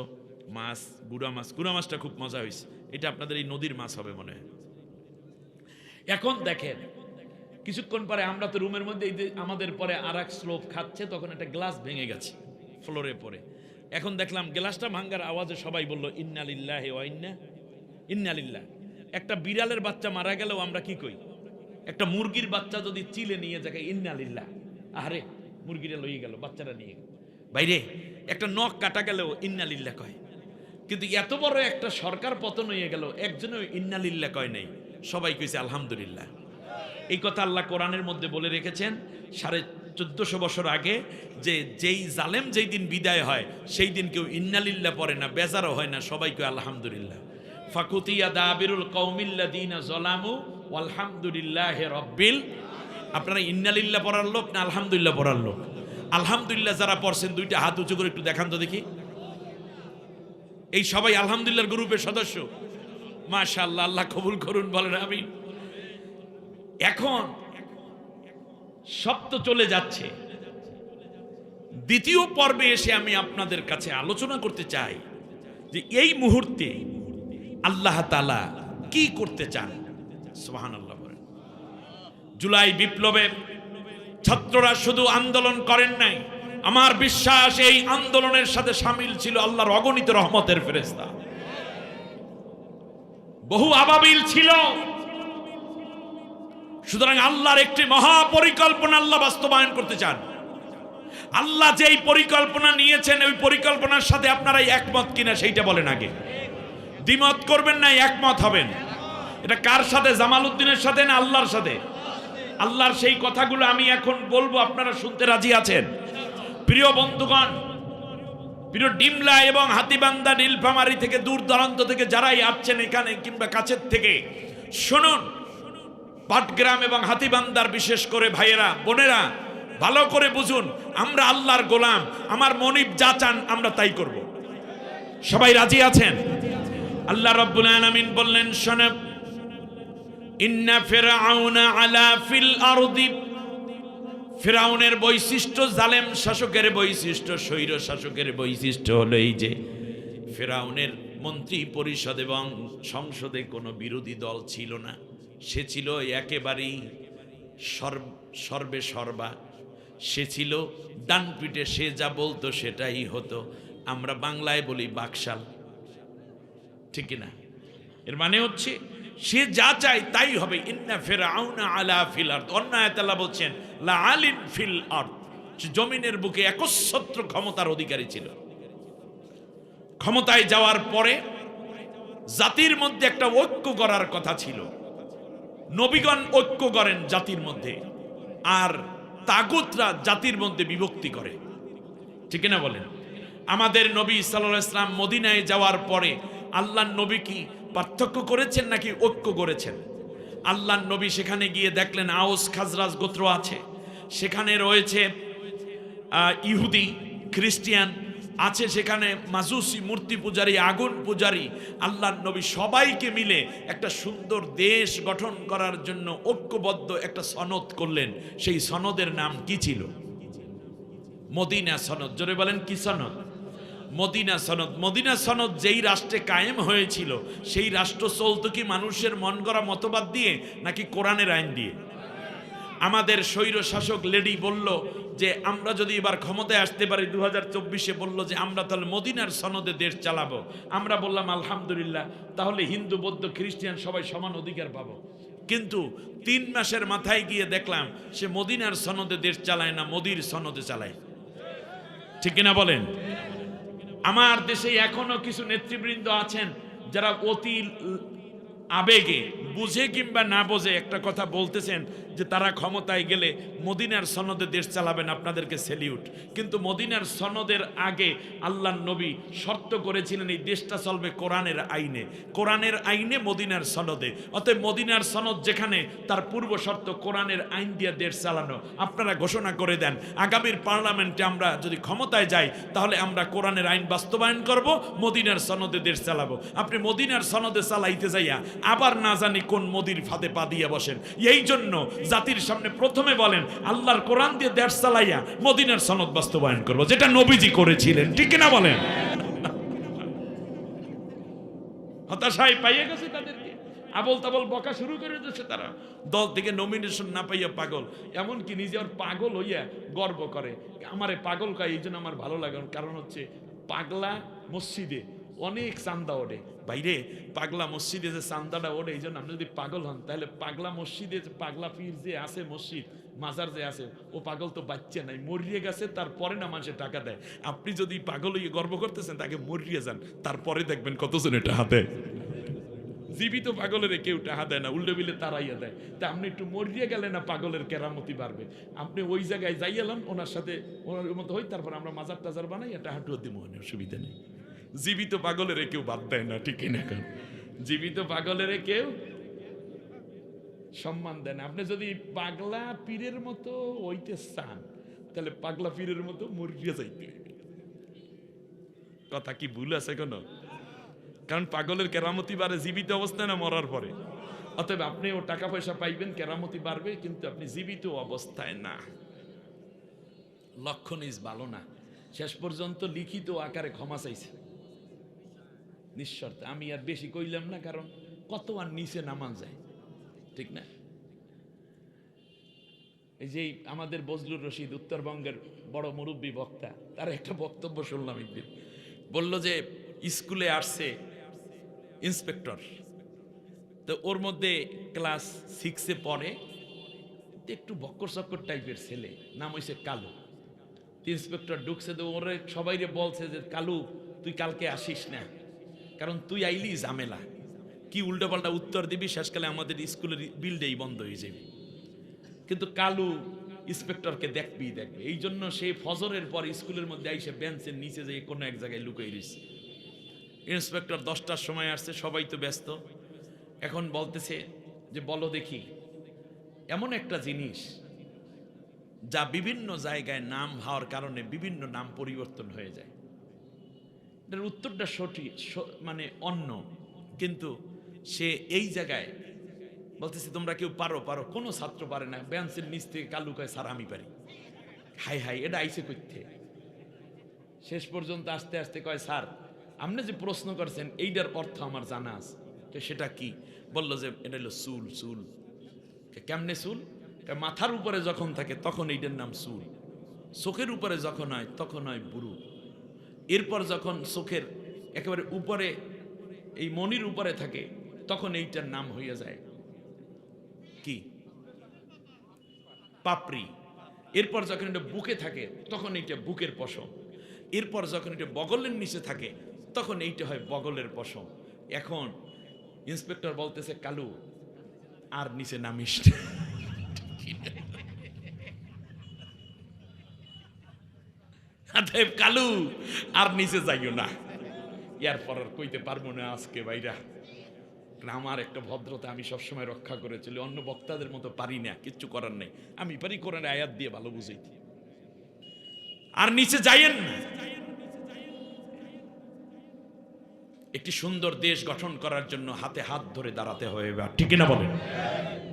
মাছ, গুড়া মাছ, গুড়া মাছটা খুব মজা হয়েছে। এটা আপনাদের এই নদীর মাছ হবে মনে হয়। এখন দেখেন কিছুক্ষণ পরে আমরা তো রুমের মধ্যে আমাদের পরে আর এক স্লোপ খাচ্ছে, তখন একটা গ্লাস ভেঙে গেছে ফ্লোরে পড়ে। এখন দেখলাম গ্লাসটা ভাঙ্গার আওয়াজে সবাই বলল ইন্না লিল্লাহি ওয়া ইন্না লিল্লাহ। একটা বিড়ালের বাচ্চা মারা গেলেও আমরা কি কই? একটা মুরগির বাচ্চা যদি চিলে নিয়ে যায় ইন্না লিল্লাহ, আরে মুরগিটা লইয়ে গেল, বাচ্চাটা নিয়ে গেল। বাইরে একটা নখ কাটা গেলেও ইন্না লিল্লাহ কয়। কিন্তু এত বড় একটা সরকার পতন হয়ে গেল, একজনও ইন্না লিল্লাহ কয় নাই, সবাই কইছে আলহামদুলিল্লাহ। এই কথা আল্লাহ কোরআনের মধ্যে বলে রেখেছেন 1450 বছর আগে, যে যেই জালেম যেই দিন বিদায় হয় সেই দিন কেউ ইন্নালিল্লাহ পড়ে না, বেজারও হয় না, সবাই কয় আলহামদুলিল্লাহ। ফাকুতিয়া দাবিরুল কওমিল্লাযিনা যালামু ওয়ালহামদুলিল্লাহি রাব্বিল। আপনারা ইন্নালিল্লাহ পড়ার লোক না আলহামদুলিল্লাহ পড়ার লোক? আলহামদুলিল্লাহ যারা পড়ছেন দুইটা হাত উঁচু করে একটু দেখান তো দেখি। এই সবাই আলহামদুলিল্লাহর গ্রুপের সদস্য, মাশাআল্লাহ, আল্লাহ কবুল করুন, বলেন আমিন। এখন সব তো চলে যাচ্ছে, দ্বিতীয় পর্বে এসে আমি আপনাদের কাছে আলোচনা করতে চাই যে এই মুহূর্তে আল্লাহ তাআলা কি করতে চান। সুবহানাল্লাহ। জুলাই বিপ্লবে ছাত্ররা শুধু আন্দোলন করেন নাই, আমার বিশ্বাস এই আন্দোলনের সাথে শামিল ছিল আল্লাহর অগণিত রহমতের ফেরেশতা, বহু আবাবিল ছিল। সুতরাং আল্লাহর একটি মহা পরিকল্পনা আল্লাহ বাস্তবায়ন করতে চান। আল্লাহ যেই পরিকল্পনা নিয়েছেন ওই পরিকল্পনার সাথে আপনারা একমত কিনা সেইটা বলেন আগে। দ্বিমত করবেন না, একমত হবেন। এটা কার সাথে? জামাল উদ্দিনের সাথে না আল্লাহর সাথে? আল্লাহর সেই কথাগুলো আমি এখন বলবো, আপনারা শুনতে রাজি আছেন? প্রিয় বন্ধুগণ, প্রিয় ডিমলা এবং হাতীবান্ধা, নীলফামারী থেকে দূর দূরান্ত থেকে যারাই আসছেন এখানে কিংবা কাছের থেকে, শুনুন। পাটগ্রাম এবং হাতীবান্দার বিশেষ করে ভাইয়েরা, বোনেরা, ভালো করে বুঝুন, আমরা আল্লাহর গোলাম। আমার মনিব যা চান আমরা তাই করব। সবাই রাজি আছেন? আল্লাহ রাব্বুল আলামিন বললেন, শোনো, ইন্না ফিরআউনা আলা ফিল আরদি। ফিরআউনের বৈশিষ্ট্য, জালেম শাসকের বৈশিষ্ট্য, স্বৈর শাসকের বৈশিষ্ট্য হলো এই যে ফিরআউনের মন্ত্রী পরিষদ এবং সংসদে কোনো বিরোধী দল ছিল না। সে ছিল একেবারেই সর্বে সর্বা। সে ছিল ডান পিঠে, সে যা বলতো সেটাই হতো। আমরা বাংলায় বলি বাকশাল, ঠিক না? এর মানে হচ্ছে সে যা চায় তাই হবে। ইন্না ফিরআউনা আলা ফিল আরদ। অন্য আয়াতে আল্লাহ বলছেন লা আলিন ফিল আরদ। জমিনের বুকে একচ্ছত্র ক্ষমতার অধিকারী ছিল। ক্ষমতায় যাওয়ার পরে জাতির মধ্যে একটা ঐক্য করার কথা ছিল। নবীগণ ঐক্য করেন জাতির মধ্যে, আর তাগুতরা জাতির মধ্যে বিভক্তি করে, ঠিক না বলেন? আমাদের নবী সাল্লাল্লাহু আলাইহি ওয়াসাল্লাম মদিনায় যাওয়ার পরে আল্লাহর নবী কি পার্থক্য করেছেন নাকি ঐক্য করেছেন? আল্লাহর নবী সেখানে গিয়ে দেখলেন আউস খাজরাজ গোত্র আছে, সেখানে রয়েছে ইহুদি, খ্রিস্টিয়ান আছে, সেখানে মাজুসি মূর্তি পূজারী, আগুন পূজারী। আল্লাহর নবী সবাইকে মিলে একটা সুন্দর দেশ গঠন করার জন্য ঐক্যবদ্ধ একটা সনদ করলেন। সেই সনদের নাম কি ছিল? মদিনা সনদ। জোরে বলেন, কি সনদ? মদিনা সনদ। মদিনা সনদ যেই রাষ্ট্রে কায়েম হয়েছিল সেই রাষ্ট্র চলতো কি মানুষের মন গড়া মতবাদ দিয়ে নাকি কোরআনের আইন দিয়ে? আমাদের স্বৈর শাসক লেডি বলল যে আমরা যদি এবার ক্ষমতায় আসতে পারি 2024-এ, বলল যে আমরা তাহলে মদিনার সনদে দেশ চালাবো। আমরা বললাম আলহামদুলিল্লাহ, তাহলে হিন্দু, বৌদ্ধ, খ্রিস্টান সবাই সমান অধিকার পাবো। কিন্তু 3 মাসের মাথায় গিয়ে দেখলাম সে মদিনার সনদে দেশ চালায় না, মোদির সনদে চালায়, ঠিক কিনা বলেন? আমার দেশে এখনো কিছু নেতৃবৃন্দ আছেন যারা অতি আবেগে বুঝে কিংবা না বোঝে একটা কথা বলতেছেন যে তারা ক্ষমতায় গেলে মদিনার সনদে দেশ চালাবেন, আপনাদেরকে সেলিউট। কিন্তু মদিনার সনদের আগে আল্লাহর নবী শর্ত করেছিলেন এই দেশটা চলবে কোরআনের আইনে, কোরআনের আইনে মদিনার সনদে। অতএব মদিনার সনদ যেখানে, তার পূর্ব শর্ত কোরআনের আইন দিয়ে দেশ চালানো। আপনারা ঘোষণা করে দেন আগামীর পার্লামেন্টে আমরা যদি ক্ষমতায় যাই তাহলে আমরা কোরআনের আইন বাস্তবায়ন করব, মদিনার সনদে দেশ চালাবো। আপনি মদিনার সনদে চালাইতে যাইয়া আবার না জানি কোন মোদির ফাঁদে পা দিয়ে বসেন। এই জন্য জাতির সামনে প্রথমে বলেন আল্লাহর কোরআন দিয়ে দেশ চালাইয়া মদিনার সনদ বাস্তবায়ন করব, যেটা নবীজি করেছিলেন। ঠিক কিনা বলেন? হতাশায় পাইয়ে গেছে তাদেরকে, আবল তাবল বকা শুরু করে দিয়েছে তারা। দল থেকে নমিনেশন না পাইয়া পাগল, এমনকি নিজে আর পাগল হইয়া গর্ব করে, আমারে পাগল কয়। এই জন্য আমার ভালো লাগে, কারণ হচ্ছে পাগলা মসজিদে অনেক চান্দা ওঠে। বাইরে পাগলা মসজিদে যে চান্দাটা ওঠে, এই জন্য আপনি যদি পাগল হন তাহলে পাগলা মসজিদে পাগলা পীর যে আছে, মসজিদ মাজার যে আছে, ও পাগল তো বাচ্চা নাই, মরিয়ে গেছে, তারপরে না মানুষের টাকা দেয়। আপনি যদি পাগল হইয়ে গর্ব করতেছেন, তাকে মরিয়ে যান, তারপরে দেখবেন কতজন এটা হাতে। জীবিত পাগলের কেউ টাহা দেয় না, উল্টে বিলে তারাইয়া দেয়। তা আপনি একটু মরিয়ে গেলে না পাগলের কেরামতি বাড়বে। আপনি ওই জায়গায় যাই এলাম, ওনার সাথে ওনার মতো হই, তারপর আমরা মাজার টাজার বানাই, এটা হাঁটুয়া দিব, অসুবিধা নেই। জীবিত পাগলের কেউ বাদ দেয় না, ঠিক না? কারণ জীবিত পাগলের কেউ সম্মান দেয় না। আপনি যদি পাগলা পীরের মতো হইতে চান, তাহলে পাগলা পীরের মতো মরিয়ে যাইতে। কথা কি ভুল আছে কোনো? কারণ পাগলের কেরামতি বাড়ে জীবিত অবস্থায় না মরার পরে। অতএব আপনি ও টাকা পয়সা পাইবেন, কেরামতি বাড়বে, কিন্তু আপনি জীবিত অবস্থায় না। লক্ষণ ইস ভালো না। শেষ পর্যন্ত লিখিত আকারে ক্ষমা চাইছে নিঃশর্তে। আমি আর বেশি কইলাম না, কারণ কত আর নিচে নামান যায়, ঠিক না? এই যে আমাদের বজলুর রশিদ, উত্তরবঙ্গের বড় মুরব্বী বক্তা, তার একটা বক্তব্য শুনলাম একদিন। বলল যে স্কুলে আসছে ইন্সপেক্টর, তো ওর মধ্যে ক্লাস 6-এ পড়ে, একটু বক্কর চক্কর টাইপের ছেলে, নাম হইছে কালু। ইন্সপেক্টর ঢুকছে, তো ওরে সবাই বলছে যে কালু তুই কালকে আসিস না, কারণ তুই আইলি ঝামেলা। কি উল্টোপাল্টা উত্তর দিবি, শেষকালে আমাদের স্কুলের বিলটাই বন্ধ হয়ে যাবে। কিন্তু কালু ইন্সপেক্টরকে দেখবি। এই জন্য সে ফজরের পর স্কুলের মধ্যে আইসে বেঞ্চের নিচে যেয়ে কোনো এক জায়গায় লুকিয়ে রয়েছে। ইন্সপেক্টর 10টার সময় আসছে, সবাই তো ব্যস্ত। এখন বলতেছে যে বলো দেখি এমন একটা জিনিস যা বিভিন্ন জায়গায় নাম হওয়ার কারণে বিভিন্ন নাম পরিবর্তন হয়ে যায়। এটার উত্তরটা সঠিক, মানে অন্য, কিন্তু সে এই জায়গায় বলতেছে তোমরা কেউ পারো? কোনো ছাত্র পারে না। বেঞ্চের নিচ থেকে কালু কয় স্যার আমি পারি। হাই হাই, এটা আইসে করতে। শেষ পর্যন্ত আস্তে আস্তে কয় স্যার আপনি যে প্রশ্ন করছেন এইটার অর্থ আমার জানা আছে। তো সেটা কি? বলল যে এটা হলো চুল। চুল কেমনে চুল? মাথার উপরে যখন থাকে তখন এইটার নাম চুল, চোখের উপরে যখন হয় তখন হয় বুরু, এরপর যখন চোখের একেবারে উপরে এই মনির উপরে থাকে তখন এইটার নাম হইয়া যায় কি? পাপড়ি। এরপর যখন এটা বুকে থাকে তখন এইটা বুকের পশম। এরপর যখন এটা বগলের নিচে থাকে তখন এইটা হয় বগলের পশম। এখন ইন্সপেক্টর বলতেছে কালু আর নিচে নামিস কালু আর নিচে যাইও না। এরপর আর কইতে পারবো না আজকে ভাইরা। আমার একটা ভদ্রতা আমি সবসময় রক্ষা করেছিল, অন্য বক্তাদের মতো পারি না, কিচ্ছু করার নেই। আমি পারি কোরআনের আয়াত দিয়ে ভালো বুঝাইতে। আর নিচে যাইয়েন না। একটি সুন্দর দেশ গঠন করার জন্য হাতে হাত ধরে দাঁড়াতে হবে, ঠিক না বলেন?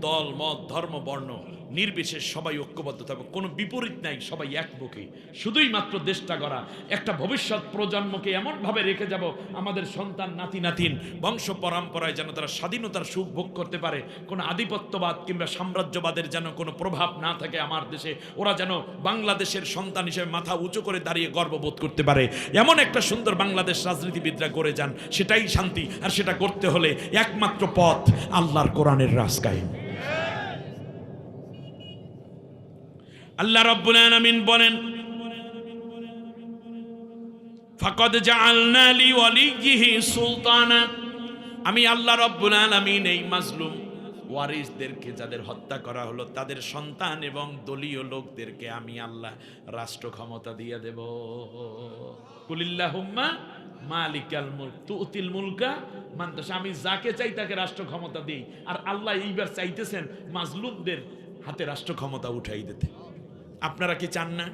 দল মত ধর্ম বর্ণ নির্বিশেষ সবাই ঐক্যবদ্ধ থাকবে, কোনো বিপরীত নাই, সবাই এক বুকে। শুধুই মাত্র দেশটা গড়া, একটা ভবিষ্যৎ প্রজন্মকে এমনভাবে রেখে যাব আমাদের সন্তান নাতি নাতিন বংশ পরম্পরায় যেন তারা স্বাধীনতার সুখ ভোগ করতে পারে। কোনো আধিপত্যবাদ কিংবা সাম্রাজ্যবাদের যেন কোনো প্রভাব না থাকে আমার দেশে। ওরা যেন বাংলাদেশের সন্তান হিসেবে মাথা উঁচু করে দাঁড়িয়ে গর্ববোধ করতে পারে। এমন একটা সুন্দর বাংলাদেশ রাজনীতিবিদরা করে যান, সেটাই শান্তি। আর সেটা করতে হলে একমাত্র পথ আল্লাহর কোরআনের রাজ কায়েম। আল্লাহ রাব্বুল আলামিন বলেন ফাকাদ জাআলনা লিওয়ালিয়িহি সুলতানা, আমি আল্লাহ রাব্বুল আলামিন এই মাজলুম ওয়ারিসদেরকে যাদের হত্যা করা হলো তাদের সন্তান এবং দলীয় লোকদেরকে আমি আল্লাহ রাষ্ট্র ক্ষমতা দিয়ে দেব। কুলিল্লাহুম্মা মালিকাল মুলক তুতিল মুলকা মান তাশা, আমি যাকে চাই তাকে রাষ্ট্র ক্ষমতা দিই। আর আল্লাহ এইবার চাইতেছেন মাজলুমদের হাতে রাষ্ট্র ক্ষমতা উঠাই দিতে। আপনারা কি চান না?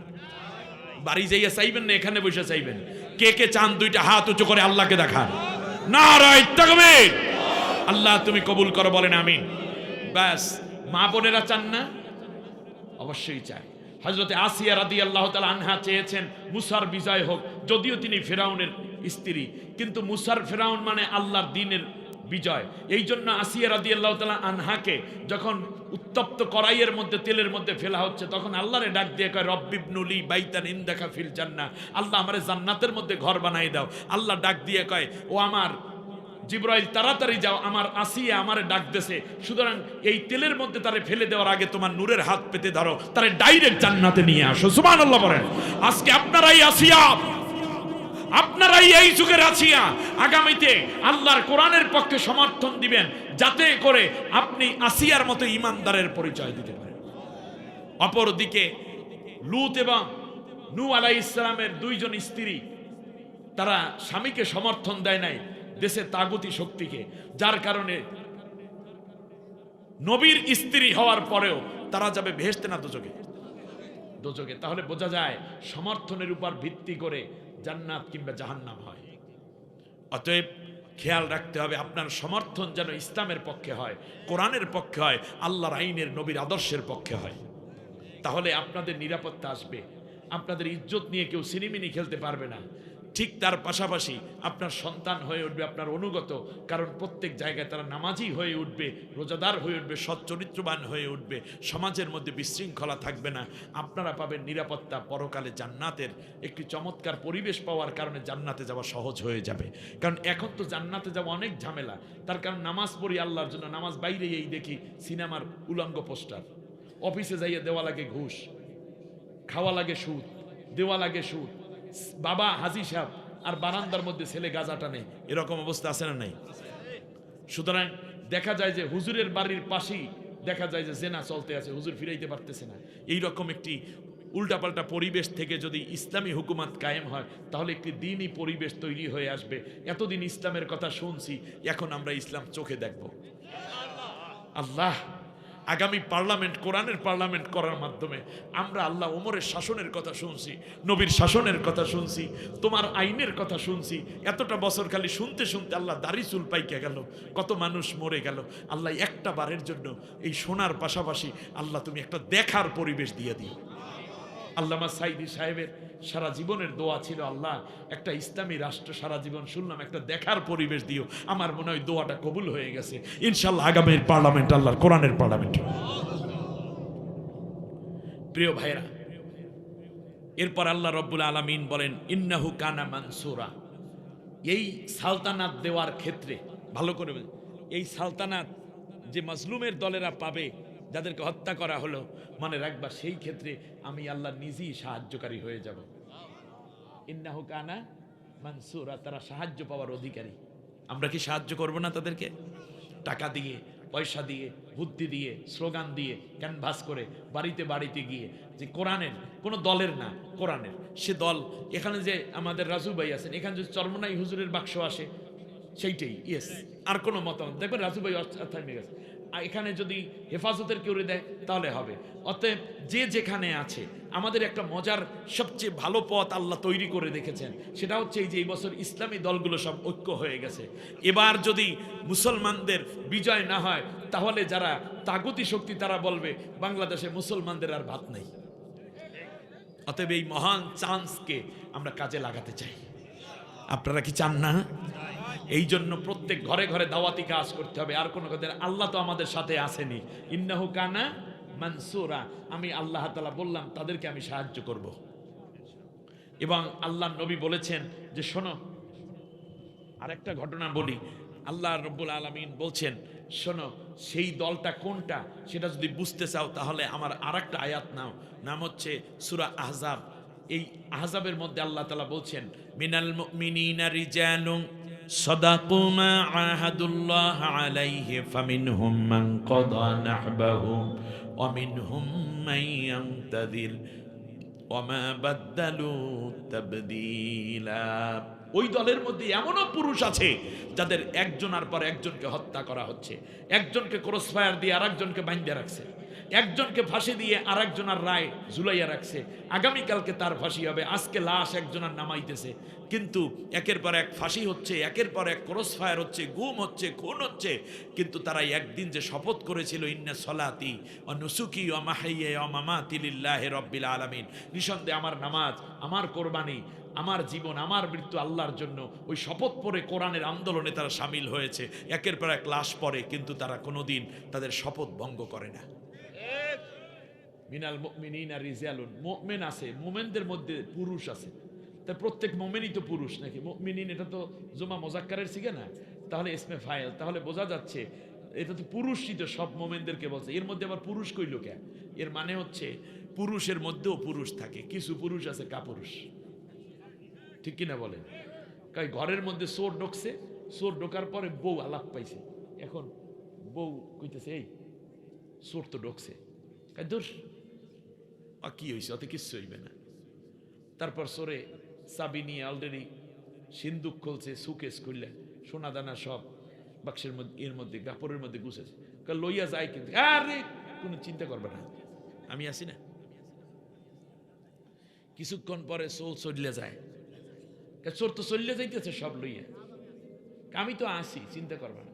বাড়ি যাইয়া চাইবেন না এখানে বসে চাইবেন? কে কে চান দুইটা হাত উঁচু করে আল্লাহকে দেখান। নারায়ে তাকবীর। আল্লাহ তুমি কবুল করো, বলেন আমিন। ব্যাস, মা বোনেরা চান না? অবশ্যই চায়। হযরতে আসিয়া রাদিয়াল্লাহু তাআলা আনহা চেয়েছেন মুসার বিজয় হোক, যদিও তিনি ফেরাউনের স্ত্রী, কিন্তু মুসার ফেরাউন মানে আল্লাহর দ্বীনের বিজয়। এই জন্য আসিয়া রাদিয়াল্লাহু তাআলা আনহাকে যখন উত্তপ্ত কড়াইয়ের মধ্যে তেলের মধ্যে ফেলা হচ্ছে, তখন আল্লাহরে ডাক দিয়ে কয় রব্বিবনুলি বাইতান ইনদাকা ফিল জান্নাহ, আল্লাহ আমারে জান্নাতের মধ্যে ঘর বানাই দাও। আল্লাহ ডাক দিয়ে কয়, ও আমার জিবরাইল তাড়াতাড়ি যাও, আমার আসিয়া আমারে ডাক দেছে, সুতরাং এই তেলের মধ্যে তারে ফেলে দেওয়ার আগে তোমার নূরের হাত পেতে ধরো, তারে ডাইরেক্ট জান্নাতে নিয়ে আসো। সুবহানাল্লাহ বলেন। আজকে আপনারাই আসিয়া, আপনারাই এই যুগের আসিয়া। আগামীতে আল্লাহর কোরআনের পক্ষে সমর্থন দিবেন, যাতে করে আপনি আসিয়ার মতো ইমানদারের পরিচয় দিতে পারেন। অপরদিকে লূত এবং নূহ আলাইহিস সালামের দুইজন স্ত্রী, তারা স্বামীকে সমর্থন দেয় নাই, দেশে তাগুতি শক্তিকে, যার কারণে নবীর স্ত্রী হওয়ার পরেও তারা যাবে বেহেশতে না দোজখে? দোজখে। তাহলে বোঝা যায় সমর্থনের উপর ভিত্তি করে জান্নাত কিংবা জাহান্নাম হয়। অতএব খেয়াল রাখতে হবে আপনার সমর্থন যেন ইসলামের পক্ষে হয়, কোরআনের পক্ষে হয়, আল্লাহর আইনের, নবীর আদর্শের পক্ষে হয়। তাহলে আপনাদের নিরাপত্তা আসবে, আপনাদের ইজ্জত নিয়ে কেউ সিনেমিনি খেলতে পারবে না। ঠিক তার পাশাপাশি আপনার সন্তান হয়ে উঠবে আপনার অনুগত, কারণ প্রত্যেক জায়গায় তারা নামাজি হয়ে উঠবে, রোজাদার হয়ে উঠবে, সৎ চরিত্রবান হয়ে উঠবে, সমাজের মধ্যে বিশৃঙ্খলা থাকবে না। আপনারা পাবেন নিরাপত্তা, পরকালে জান্নাতের একটি চমৎকার পরিবেশ পাওয়ার কারণে জান্নাতে যাওয়া সহজ হয়ে যাবে। কারণ এখন তো জান্নাতে যাওয়া অনেক ঝামেলা, তার কারণ নামাজ পড়ি আল্লাহর জন্য, নামাজ বাইরে এই দেখি সিনেমার উলঙ্গ পোস্টার, অফিসে যাইয়ে দেওয়া লাগে ঘুষ, খাওয়া লাগে সুদ, দেওয়া লাগে সুদ, বাবা হাজি সাহেব আর বারান্দার মধ্যে ছেলে গাঁজা টানে, এরকম অবস্থা আছে না নাই? সুতরাং দেখা যায় যে হুজুরের বাড়ির পাশেই দেখা যায় যে জেনা চলতে আছে, হুজুর ফিরাইতে পারতেছে না। এই রকম একটি উল্টাপাল্টা পরিবেশ থেকে যদি ইসলামী হুকুমত কায়েম হয়, তাহলে একটি দ্বীনি পরিবেশ তৈরি হয়ে আসবে। এতদিন ইসলামের কথা শুনছি, এখন আমরা ইসলাম চোখে দেখব। আল্লাহ আগামী পার্লামেন্ট, কোরআনের পার্লামেন্ট করার মাধ্যমে আমরা আল্লাহ ওমরের শাসনের কথা শুনছি, নবীর শাসনের কথা শুনছি, তোমার আইনের কথা শুনছি। এতটা বছর খালি শুনতে শুনতে আল্লাহ দাড়ি চুল পাইকে গেল, কত মানুষ মরে গেল। আল্লাহ একটা বারের জন্য এই শোনার পাশাপাশি আল্লাহ তুমি একটা দেখার পরিবেশ দিয়ে দিও। আল্লামা সাইদি সাহেবের সারা জীবনের দোয়া ছিল, আল্লাহ একটা ইসলামী রাষ্ট্র সারা জীবন শুনলাম, একটা দেখার পরিবেশ দিও। আমার মনে হয় দোয়াটা কবুল হয়ে গেছে ইনশাআল্লাহ। আগামীর পার্লামেন্ট আল্লাহর কোরআনের পার্লামেন্ট। প্রিয় ভাইরা, এরপর আল্লাহ রব্বুল আলামিন বলেন ইন্নাহু কানা মানসুরা। এই সালতানাত দেওয়ার ক্ষেত্রে ভালো করে, এই সালতানাত যে মাজলুমের দলেরা পাবে, যাদেরকে হত্যা করা হলো, মনে রাখবা সেই ক্ষেত্রে আমি আল্লাহ নিজেই সাহায্যকারী হয়ে যাব। ইন্নাহু কানা মানসুরা, তারা সাহায্য পাওয়ার অধিকারী। আমরা কি সাহায্য করব না তাদেরকে? টাকা দিয়ে, পয়সা দিয়ে, বুদ্ধি দিয়ে, স্লোগান দিয়ে, ক্যানভাস করে, বাড়িতে বাড়িতে গিয়ে, যে কোরআনের কোনো দলের না, কোরআনের সে দল। এখানে যে আমাদের রাজু ভাই আছেন, এখানে যদি চরমনাই হুজুরের বাক্স আসে সেইটাই ইয়েস, আর কোনো মতামত দেখবেন রাজু ভাই থেমে গেছে। এখানে যদি হেফাজতের কেউ দেয় তাহলে হবে। অতএব যে যেখানে আছে, আমাদের একটা মজার সবচেয়ে ভালো পথ আল্লাহ তৈরি করে রেখেছেন, সেটা হচ্ছে এই যে এই বছর ইসলামী দলগুলো সব ঐক্য হয়ে গেছে। এবার যদি মুসলমানদের বিজয় না হয়, তাহলে যারা তাগুতি শক্তি তারা বলবে বাংলাদেশে মুসলমানদের আর ভাত নেই। অতএব এই মহান চান্সকে আমরা কাজে লাগাতে চাই। আপনারা কি চান না? এই জন্য প্রত্যেক ঘরে ঘরে দাওয়াতি কাজ করতে হবে। আর কোনো কথা, আল্লাহ তো আমাদের সাথে আসেনি, ইন্নাহু কানা মানসুরা, আমি আল্লাহ তাআলা বললাম তাদেরকে আমি সাহায্য করব। এবং আল্লাহ নবী বলেছেন যে শোনো, আরেকটা ঘটনা বলি, আল্লাহ রব্বুল আলামিন বলছেন শোনো, সেই দলটা কোনটা সেটা যদি বুঝতে চাও তাহলে আমার আরেকটা আয়াত নাও, নাম হচ্ছে সূরা আহজাব। এই আহজাবের মধ্যে আল্লাহ তাআলা বলছেন মিনাল মুমিনিনা রিজালুন সাদাকু মা আহাদুল্লাহ আলাইহি ফামিনহুম মান কাদা নাহবাহু ওয়া মিনহুম মান ইয়ানতাযির ওয়া মা বাদদালু তাবদীলা। ওই দলের মধ্যে এমনও পুরুষ আছে যাদের একজনের পর একজনকে হত্যা করা হচ্ছে, একজনকে ক্রসফায়ার দিয়ে আরেকজনকে বাইন্ধে রাখছে, একজনকে ফাঁসি দিয়ে আরেকজনের রায় ঝুলাইয়া রাখছে, আগামীকালকে তার ফাঁসি হবে, আজকে লাশ একজনের নামাইতেছে, কিন্তু একের পর এক ফাঁসি হচ্ছে, একের পর এক ক্রসফায়ার হচ্ছে, গুম হচ্ছে, খুন হচ্ছে, কিন্তু তারা একদিন যে শপথ করেছিল ইন্না সলাতি ওয়া নুসুকি ওয়া মাহইয়া ওয়া মামাতি লিল্লাহি রাব্বিল আলামিন, নিঃসন্দেহে আমার নামাজ, আমার কোরবানি, আমার জীবন, আমার মৃত্যু আল্লাহর জন্য, ওই শপথ পরে কোরআনের আন্দোলনে তারা সামিল হয়েছে, একের পর এক লাশ পড়ে, কিন্তু তারা কোনোদিন তাদের শপথ ভঙ্গ করে না। মিনাল মুমিনিনা রিজালুন, মুমিন আছে, মুমিনদের মধ্যে পুরুষ আছে, তাই প্রত্যেক মুমিনই তো পুরুষ নাকি? মুমিনিন এটা তো জমা মুযাক্কারের সিগা না, তাহলে ইসমে ফাইল, তাহলে বোঝা যাচ্ছে এটা তো পুরুষই তো সব মুমিনদেরকে বলছে। এর মধ্যে আবার পুরুষ কইল কে? এর মানে হচ্ছে পুরুষের মধ্যেও পুরুষ থাকে, কিছু পুরুষ আছে কাপুরুষ, ঠিক কিনা বলেন? কাই ঘরের মধ্যে চোর ঢুকছে, চোর ঢোকার পরে বউ আলাপ পাইছে, এখন বউ কইতেছে এই চোর তো ঢুকছে, দোষ কি হয়েছে, অত কিচ্ছু হইবে না। তারপর চোরে চাবি নিয়ে অলরেডি সিন্দুক খুলছে, সুকেস খুললে সোনা দানা সব বাক্সের মধ্যে, এর মধ্যে কাপড়ের মধ্যে গুছেছে, লইয়া যায়, কিন্তু আরে কোনো চিন্তা করবে না, আমি আছি না। কিছুক্ষণ পরে চোর চলে যায়, চোর তো চলে যাইতেছে সব লইয়া, আমি তো আসি, চিন্তা করবে না।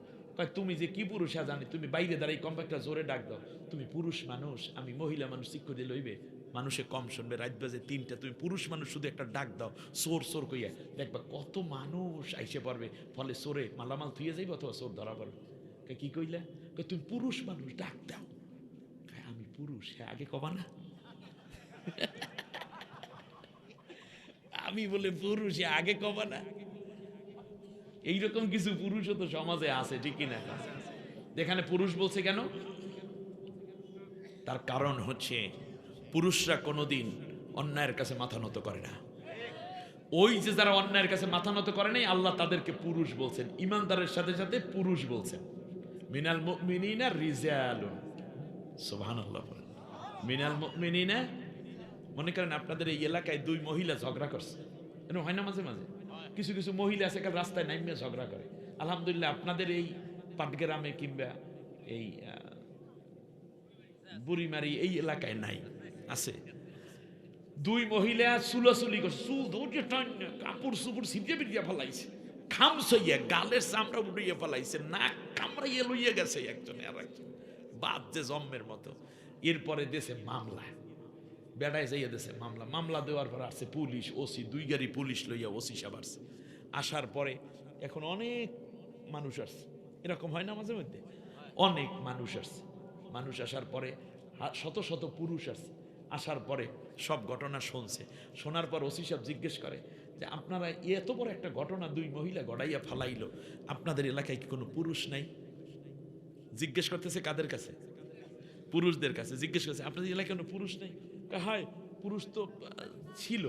তুমি যে কি পুরুষ জানি, তুমি বাইরে দাঁড়াই কম্পাক্টটা জোরে ডাক দাও, তুমি পুরুষ মানুষ, আমি মহিলা মানুষ, চিক করে লইবে, মানুষে কম শুনবে, রাত বাজে 3টা, তুমি পুরুষ মানুষ, শুধু একটা ডাক দাও, চোর চোর কইয়া, দেখবা কত মানুষ আইসে পারবে, ফলে চোরে মালামাল থুয়ে যাইবে অথবা চোর ধরা পড়বে। কি কইলা? তুমি পুরুষ মানুষ, ডাক দাও। আমি পুরুষ, হ্যাঁ আগে কবা না? আমি বলে পুরুষ, আগে কবা না? এইরকম কিছু পুরুষও তো সমাজে আছে, ঠিক কিনা? এখানে পুরুষ বলছে কেন? তার কারণ হচ্ছে পুরুষরা কোনোদিন অন্যায়ের কাছে মাথা নত করে না। ওই যে যারা অন্যায়ের কাছে মাথা নত করে নাই, আল্লাহ তাদেরকে পুরুষ বলছেন, ইমানদারের সাথে সাথে পুরুষ বলছেন। মিনাল মুমিনিনা রিজালুন, সুবহানাল্লাহ। মিনাল মুমিনিনা, মনে করেন আপনাদের এই এলাকায় 2 মহিলা ঝগড়া করছে, এরকম হয় না মাঝে মাঝে? কিছু কিছু মহিলা আছে কাল রাস্তায় নামিয়ে ঝগড়া করে। আলহামদুলিল্লাহ আপনাদের এই পাটগ্রামে কিংবা এই বুড়িমারি এই এলাকায় নাই, আছে। 2 মহিলা চুলাচুলি করছে, চুল ধরে টাইনে কাপড় চুপড় ছিটিয়ে পিটিয়ে ফেলাইছে, খামছইয়া গালের চামড়া উড়িয়ে ফেলাইছে, নাক কামড়াইয়া লইয়া গেছে একজনে আর একজন, বাদ যে জম্মের মতো। এরপরে দেশে মামলা, বেড়ায় যাইয়া দেশে মামলা, মামলা দেওয়ার পর আসছে পুলিশ, ওসি, 2 গাড়ি পুলিশ লইয়া ওসি সাহেব আসছে। আসার পরে এখন অনেক মানুষ আসছে, এরকম হয় না মাঝে মধ্যে? অনেক মানুষ আসছে, মানুষ আসার পরে শত শত পুরুষ আসছে, আসার পরে সব ঘটনা শুনছে। শোনার পর ওসি সাহেব জিজ্ঞেস করে যে আপনারা এত বড় একটা ঘটনা 2 মহিলা গড়াইয়া ফালাইলো, আপনাদের এলাকায় কি কোনো পুরুষ নাই? জিজ্ঞেস করতেছে কাদের কাছে? পুরুষদের কাছে জিজ্ঞেস করছে, আপনাদের এলাকায় কোনো পুরুষ নেই? হায়, পুরুষ তো ছিল,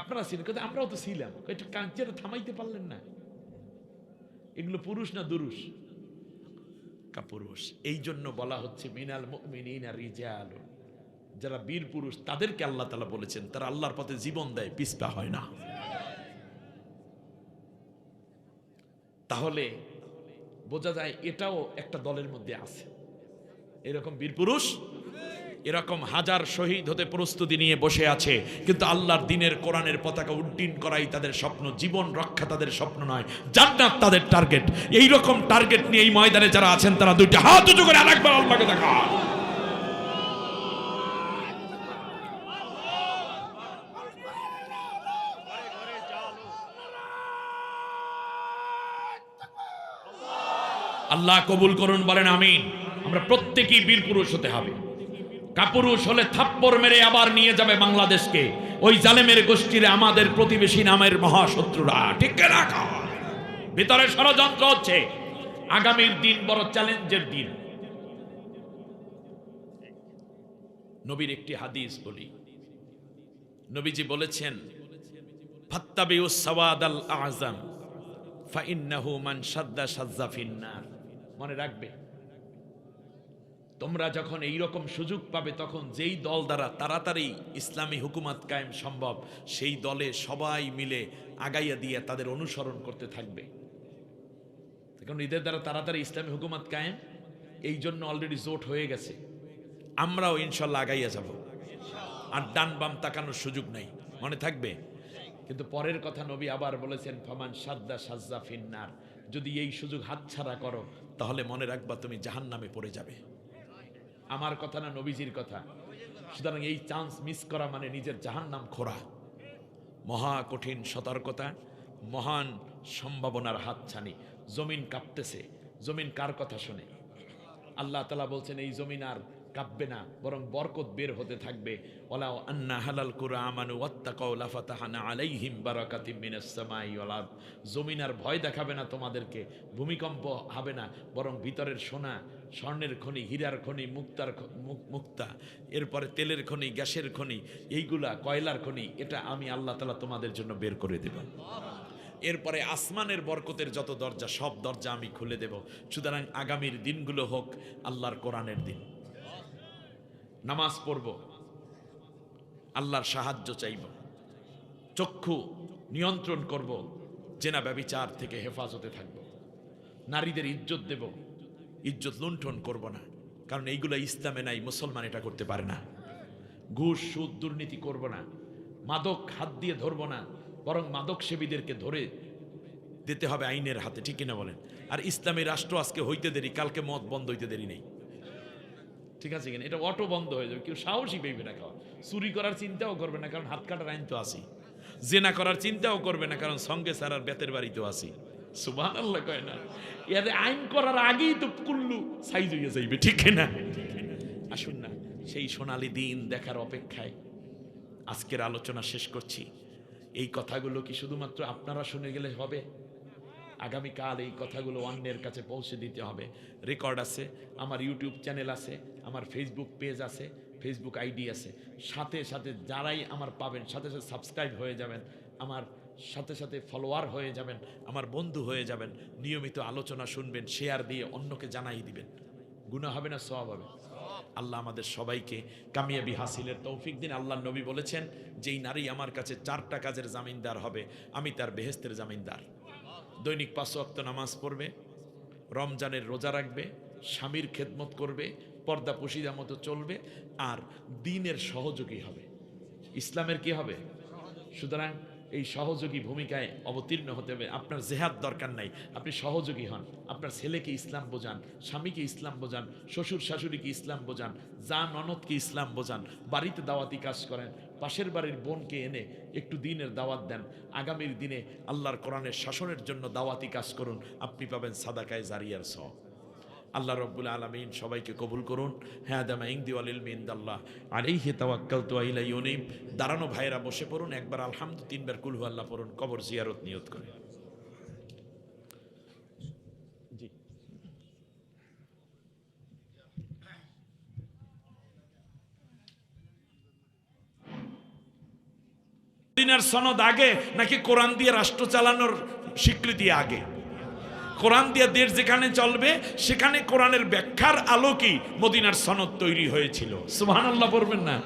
আপনারা ছিলেন, কিন্তু আমরাও তো ছিলাম, একটু কাঞ্চেটা থামাইতে পারলেন না? এগুলো পুরুষ না দুরুষ? কাপুরুষ। এই জন্য বলা হচ্ছে মিনাল মুমিনিনা রিজালুন, যারা বীর পুরুষ তাদেরকে আল্লাহ তাআলা বলেছেন তারা আল্লাহর পথে জীবন দেয়, পিছপা হয় না। তাহলে বোঝা যায় এটাও একটা দলের মধ্যে আছে, এরকম বীর পুরুষ, এরকম হাজার শহীদ হতে প্রস্তুতি নিয়ে বসে আছে, কিন্তু আল্লাহর দ্বীনের কোরআনের পতাকা উড্ডীন করাই তাদের স্বপ্ন, জীবন রক্ষা তাদের স্বপ্ন নয়, জান্নাত তাদের টার্গেট। এই রকম টার্গেট নিয়ে এই ময়দানে যারা আছেন তারা 2টা হাত উঁচু করে আরেকবার আল্লাহকে দেখা। আল্লাহ কবুল করুন, বলেন আমিন। আমরা প্রত্যেকেই বীর পুরুষ হতে হবে। কাপুরুষ হলে থাপ্পড় মেরে আবার নিয়ে যাবে বাংলাদেশকে ওই জালেমের গোষ্ঠীর, আমাদের প্রতিবেশী নামের মহাশত্রুরা, ঠিক রাখা। ভিতরে ষড়যন্ত্র হচ্ছে। আগামীর দিন বড় চ্যালেঞ্জের দিন। নবীর একটি হাদিস বলি, নবীজি বলেছেন ফাত্তাবিউস সাওয়াদাল আযম, ফাইন্নাহু মান সাদ্দা সাজ্জা ফিন্নার। মনে রাখবে, তোমরা যখন এই রকম সুযোগ পাবে তখন যেই দল দ্বারা তাড়াতাড়ি ইসলামী হুকুমত কায়েম সম্ভব সেই দলে সবাই মিলে আগাইয়া দিয়ে তাদের অনুসরণ করতে থাকবে। কারণ এদের দ্বারা তাড়াতাড়ি ইসলামী হুকুমত কায়েম, এই জন্য অলরেডি জোট হয়ে গেছে। আমরাও ইনশাল্লাহ আগাইয়া যাব, আর ডান বাম তাকানোর সুযোগ নাই, মনে থাকবে। কিন্তু পরের কথা নবী আবার বলেছেন, ফামান সাদ্দা সাজ্জা ফিন্নার। যদি এই সুযোগ হাতছাড়া করো তাহলে মনে রাখবা তুমি জাহান্নামে পড়ে যাবে। আমার কথা না, নবীজির কথা। সুতরাং এই চান্স মিস করা মানে নিজের জাহান্নাম খোঁড়া। মহা কঠিন সতর্কতা, মহান সম্ভাবনার হাতছানি। জমিন কাঁপতেছে, জমিন কার কথা শুনে? আল্লাহ তাআলা বলছেন এই জমিন আর কাঁপবে না, বরং বরকত বের হতে থাকবে। ওয়ালাউ আন্না হালাল কুরা আমানু ওয়াত্তাকাউ লাফাতাহানা আলাইহিম বারাকাতিম মিনাস সামাই ওয়াল আরদ। জমিন আর ভয় দেখাবে না তোমাদেরকে, ভূমিকম্প হবে না, বরং ভিতরের সোনা, স্বর্ণের খনি, হীরার খনি, মুক্তা, এরপরে তেলের খনি, গ্যাসের খনি, এইগুলা কয়লার খনি, এটা আমি আল্লাহ তাআলা তোমাদের জন্য বের করে দেব। এরপরে আসমানের বরকতের যত দরজা, সব দরজা আমি খুলে দেব। সুতরাং আগামীর দিনগুলো হোক আল্লাহর কোরআনের দিন। নামাজ পড়ব, আল্লাহর সাহায্য চাইব, চক্ষু নিয়ন্ত্রণ করব, জেনা ব্যভিচার থেকে হেফাজতে থাকব, নারীদের ইজ্জত দেব, ইজ্জত লুণ্ঠন করব না, কারণ এইগুলো ইসলামে নাই, মুসলমান এটা করতে পারে না। ঘুষ সুদ দুর্নীতি করব না, মাদক হাত দিয়ে ধরব না, বরং মাদক সেবীদেরকে ধরে দিতে হবে আইনের হাতে, ঠিক কিনা বলেন? আর ইসলামী রাষ্ট্র আজকে হইতে দেরি, কালকে মদ বন্ধ হইতে দেরি নেই, ঠিক আছে কিনা? এটা অটো বন্ধ হয়ে যাবে, কেউ সাহসই পেইবে না খাওয়া। চুরি করার চিন্তাও করবে না, কারণ হাত কাটার আইন তো আছি। জেনা করার চিন্তাও করবে না, কারণ সঙ্গে সারার বেতের বাড়িতেও আছি। সুবহানাল্লাহ কয় না? এর আইন করার আগেই তো কুল্লু সাইজ হয়ে যাইবে, ঠিক কিনা? আসুন না, সেই সোনালী দিন দেখার অপেক্ষায় আজকের আলোচনা শেষ করছি। এই কথাগুলো কি শুধুমাত্র আপনারা শুনে গেলে হবে? আগামীকাল এই কথাগুলো অন্যের কাছে পৌঁছে দিতে হবে। রেকর্ড আছে, আমার ইউটিউব চ্যানেল আছে, আমার ফেসবুক পেজ আছে, ফেসবুক আইডি আছে। সাথে সাথে যারাই আমার পাবেন সাথে সাথে সাবস্ক্রাইব হয়ে যাবেন, আমার সাথে সাথে ফলোয়ার হয়ে যাবেন, আমার বন্ধু হয়ে যাবেন, নিয়মিত আলোচনা শুনবেন, শেয়ার দিয়ে অন্যকে জানাই দিবেন। গুনাহ হবে না সওয়াব হবে? আল্লাহ আমাদের সবাইকে কামিয়াবি হাসিলের তৌফিক দিন। আল্লাহ নবী বলেছেন, যেই নারী আমার কাছে 4টা কাজের জামিনদার হবে, আমি তার বেহেশতের জামিনদার। দৈনিক 5 ওয়াক্ত নামাজ পড়বে, রমজানের রোজা রাখবে, স্বামীর খেদমত করবে, পর্দা পুশিদা মতো চলবে, আর দ্বীনের সহযোগী হবে। ইসলামের কি হবে? সুতরাং এই সহযোগী ভূমিকায় অবতীর্ণ হতে হবে। আপনার জেহাদ দরকার নাই, আপনি সহযোগী হন। আপনার ছেলেকে ইসলাম বোঝান, স্বামীকে ইসলাম বোঝান, শ্বশুর শাশুড়িকে ইসলাম বোঝান, যা ননদকে ইসলাম বোঝান, বাড়িতে দাওয়াতি কাজ করেন, পাশের বাড়ির বোনকে এনে একটু দ্বীনের দাওয়াত দেন। আগামীর দিনে আল্লাহর কোরআনের শাসনের জন্য দাওয়াতি কাজ করুন, আপনি পাবেন সাদাকায়ে জারিয়ার সওয়াব। আল্লাহ রাব্বুল আলামিন সবাইকে কবুল করুন। হ্যাঁ দামা ইনদি ওয়াল ইলমি ইনদাল্লাহ আলাইহি তাওয়াক্কালতু ওয়া ইলাইহি উনীব। দাঁড়ানো ভাইরা বসে পড়ুন, একবার আলহামদু, 3 বার কুল হুয়াল্লাহ পড়ুন, কবর জিয়ারত নিয়ত করে। জি, দিনের সনদ আগে নাকি কোরআন দিয়ে রাষ্ট্র চালানোর স্বীকৃতি আগে? কোরআন দিয়ে দেশ যেখানে চলবে সেখানে কোরআনের ব্যাখ্যার আলোকেই মদিনার সনদ তৈরি হয়েছিল। সুবহানাল্লাহ পড়বেন না?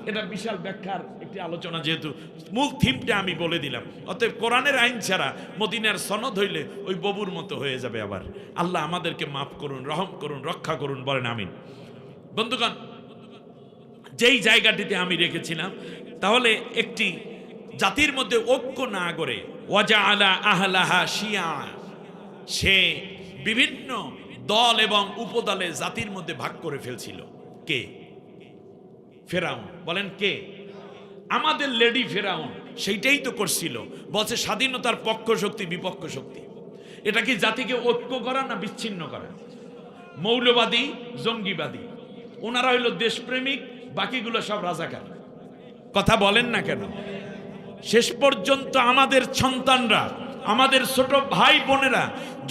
এটা বিশাল ব্যাখ্যার একটি আলোচনা, যেহেতু মূল থিমটা আমি বলে দিলাম। অতএব কোরআনের আইন ছাড়া মদিনার সনদ হইলে ওই ববুর মতো হয়ে যাবে। আবার আল্লাহ আমাদেরকে মাফ করুন, রহম করুন, রক্ষা করুন, বলেন আমিন। বন্ধুগণ, যেই জায়গাটিতে আমি রেখেছিলাম, তাহলে একটি জাতির মধ্যে ঐক্য না করে ওয়াজআলা আহলাহা শিয়া, সে বিভিন্ন দল এবং উপদলে জাতির মধ্যে ভাগ করে ফেলছিল। কে? ফেরাউন। বলেন কে? আমাদের লেডি ফেরাউন সেইটাই তো করছিল। বলছে স্বাধীনতার পক্ষ শক্তি, বিপক্ষ শক্তি। এটা কি জাতিকে ঐক্য করা না বিচ্ছিন্ন করা? মৌলবাদী, জঙ্গিবাদী, ওনারা হইল দেশপ্রেমিক, বাকিগুলো সব রাজাকার। কথা বলেন না কেন? শেষ পর্যন্ত আমাদের সন্তানরা, আমাদের ছোট ভাই বোনেরা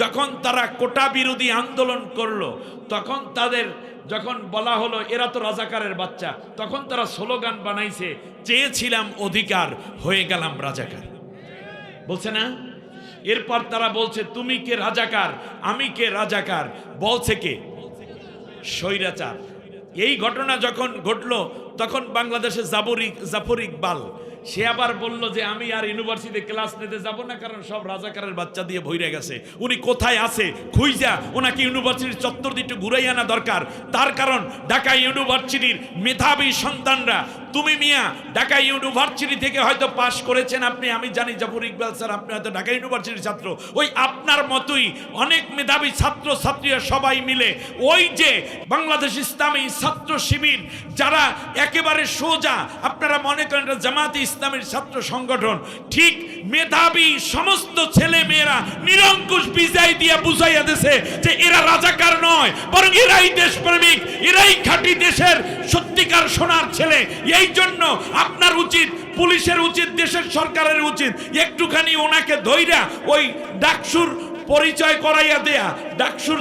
যখন তারা কোটা বিরোধী আন্দোলন করলো, তখন তাদের যখন বলা হলো এরা তো রাজাকারের বাচ্চা, তখন তারা স্লোগান বানাইছে, চেয়েছিলাম অধিকার, হয়ে গেলাম রাজাকার। বলছে না? এরপর তারা বলছে তুমি কে রাজাকার, আমি কে রাজাকার, বলছে কে? স্বৈরাচার। এই ঘটনা যখন ঘটলো তখন বাংলাদেশে জাফর ইকবাল সে আবার বলল যে আমি আর ইউনিভার্সিটিতে ক্লাস নিতে যাব না, কারণ সব রাজাকারের বাচ্চা দিয়ে ভরে গেছে। উনি কোথায় আছে খুঁজা ওনাকে ইউনিভার্সিটির চত্বর দিয়ে একটু ঘুরাই আনা দরকার। তার কারণ ঢাকা ইউনিভার্সিটির মেধাবী সন্তানরা, তুমি মিয়া ঢাকা ইউনিভার্সিটি থেকে হয়তো পাশ করেছেন আপনি, আমি জানি জাফর ইকবাল স্যার আপনি হয়তো ঢাকা ইউনিভার্সিটির ছাত্র, ওই আপনার মতোই অনেক মেধাবী ছাত্র ছাত্রীরা সবাই মিলে ওই যে বাংলাদেশ ইসলামী ছাত্র শিবির যারা একেবারে সোজা, আপনারা মনে করেন জামাতে ইসলামের ছাত্র সংগঠন, ঠিক মেধাবী সমস্ত ছেলে মেয়েরা নিরঙ্কুশ বিজয় দিয়ে বুঝাইয়া দিয়েছে যে এরা রাজাকার নয়, বরং এরাই দেশপ্রেমিক, এরাই খাঁটি দেশের সত্যিকার সোনার ছেলে। এই জন্য আপনার উচিত, পুলিশের উচিত, দেশের সরকারের উচিত একটুখানি ওনাকে ধইরা ওই ডাকসুর পরিচয় করাইয়া দেয়া, ডাকসুর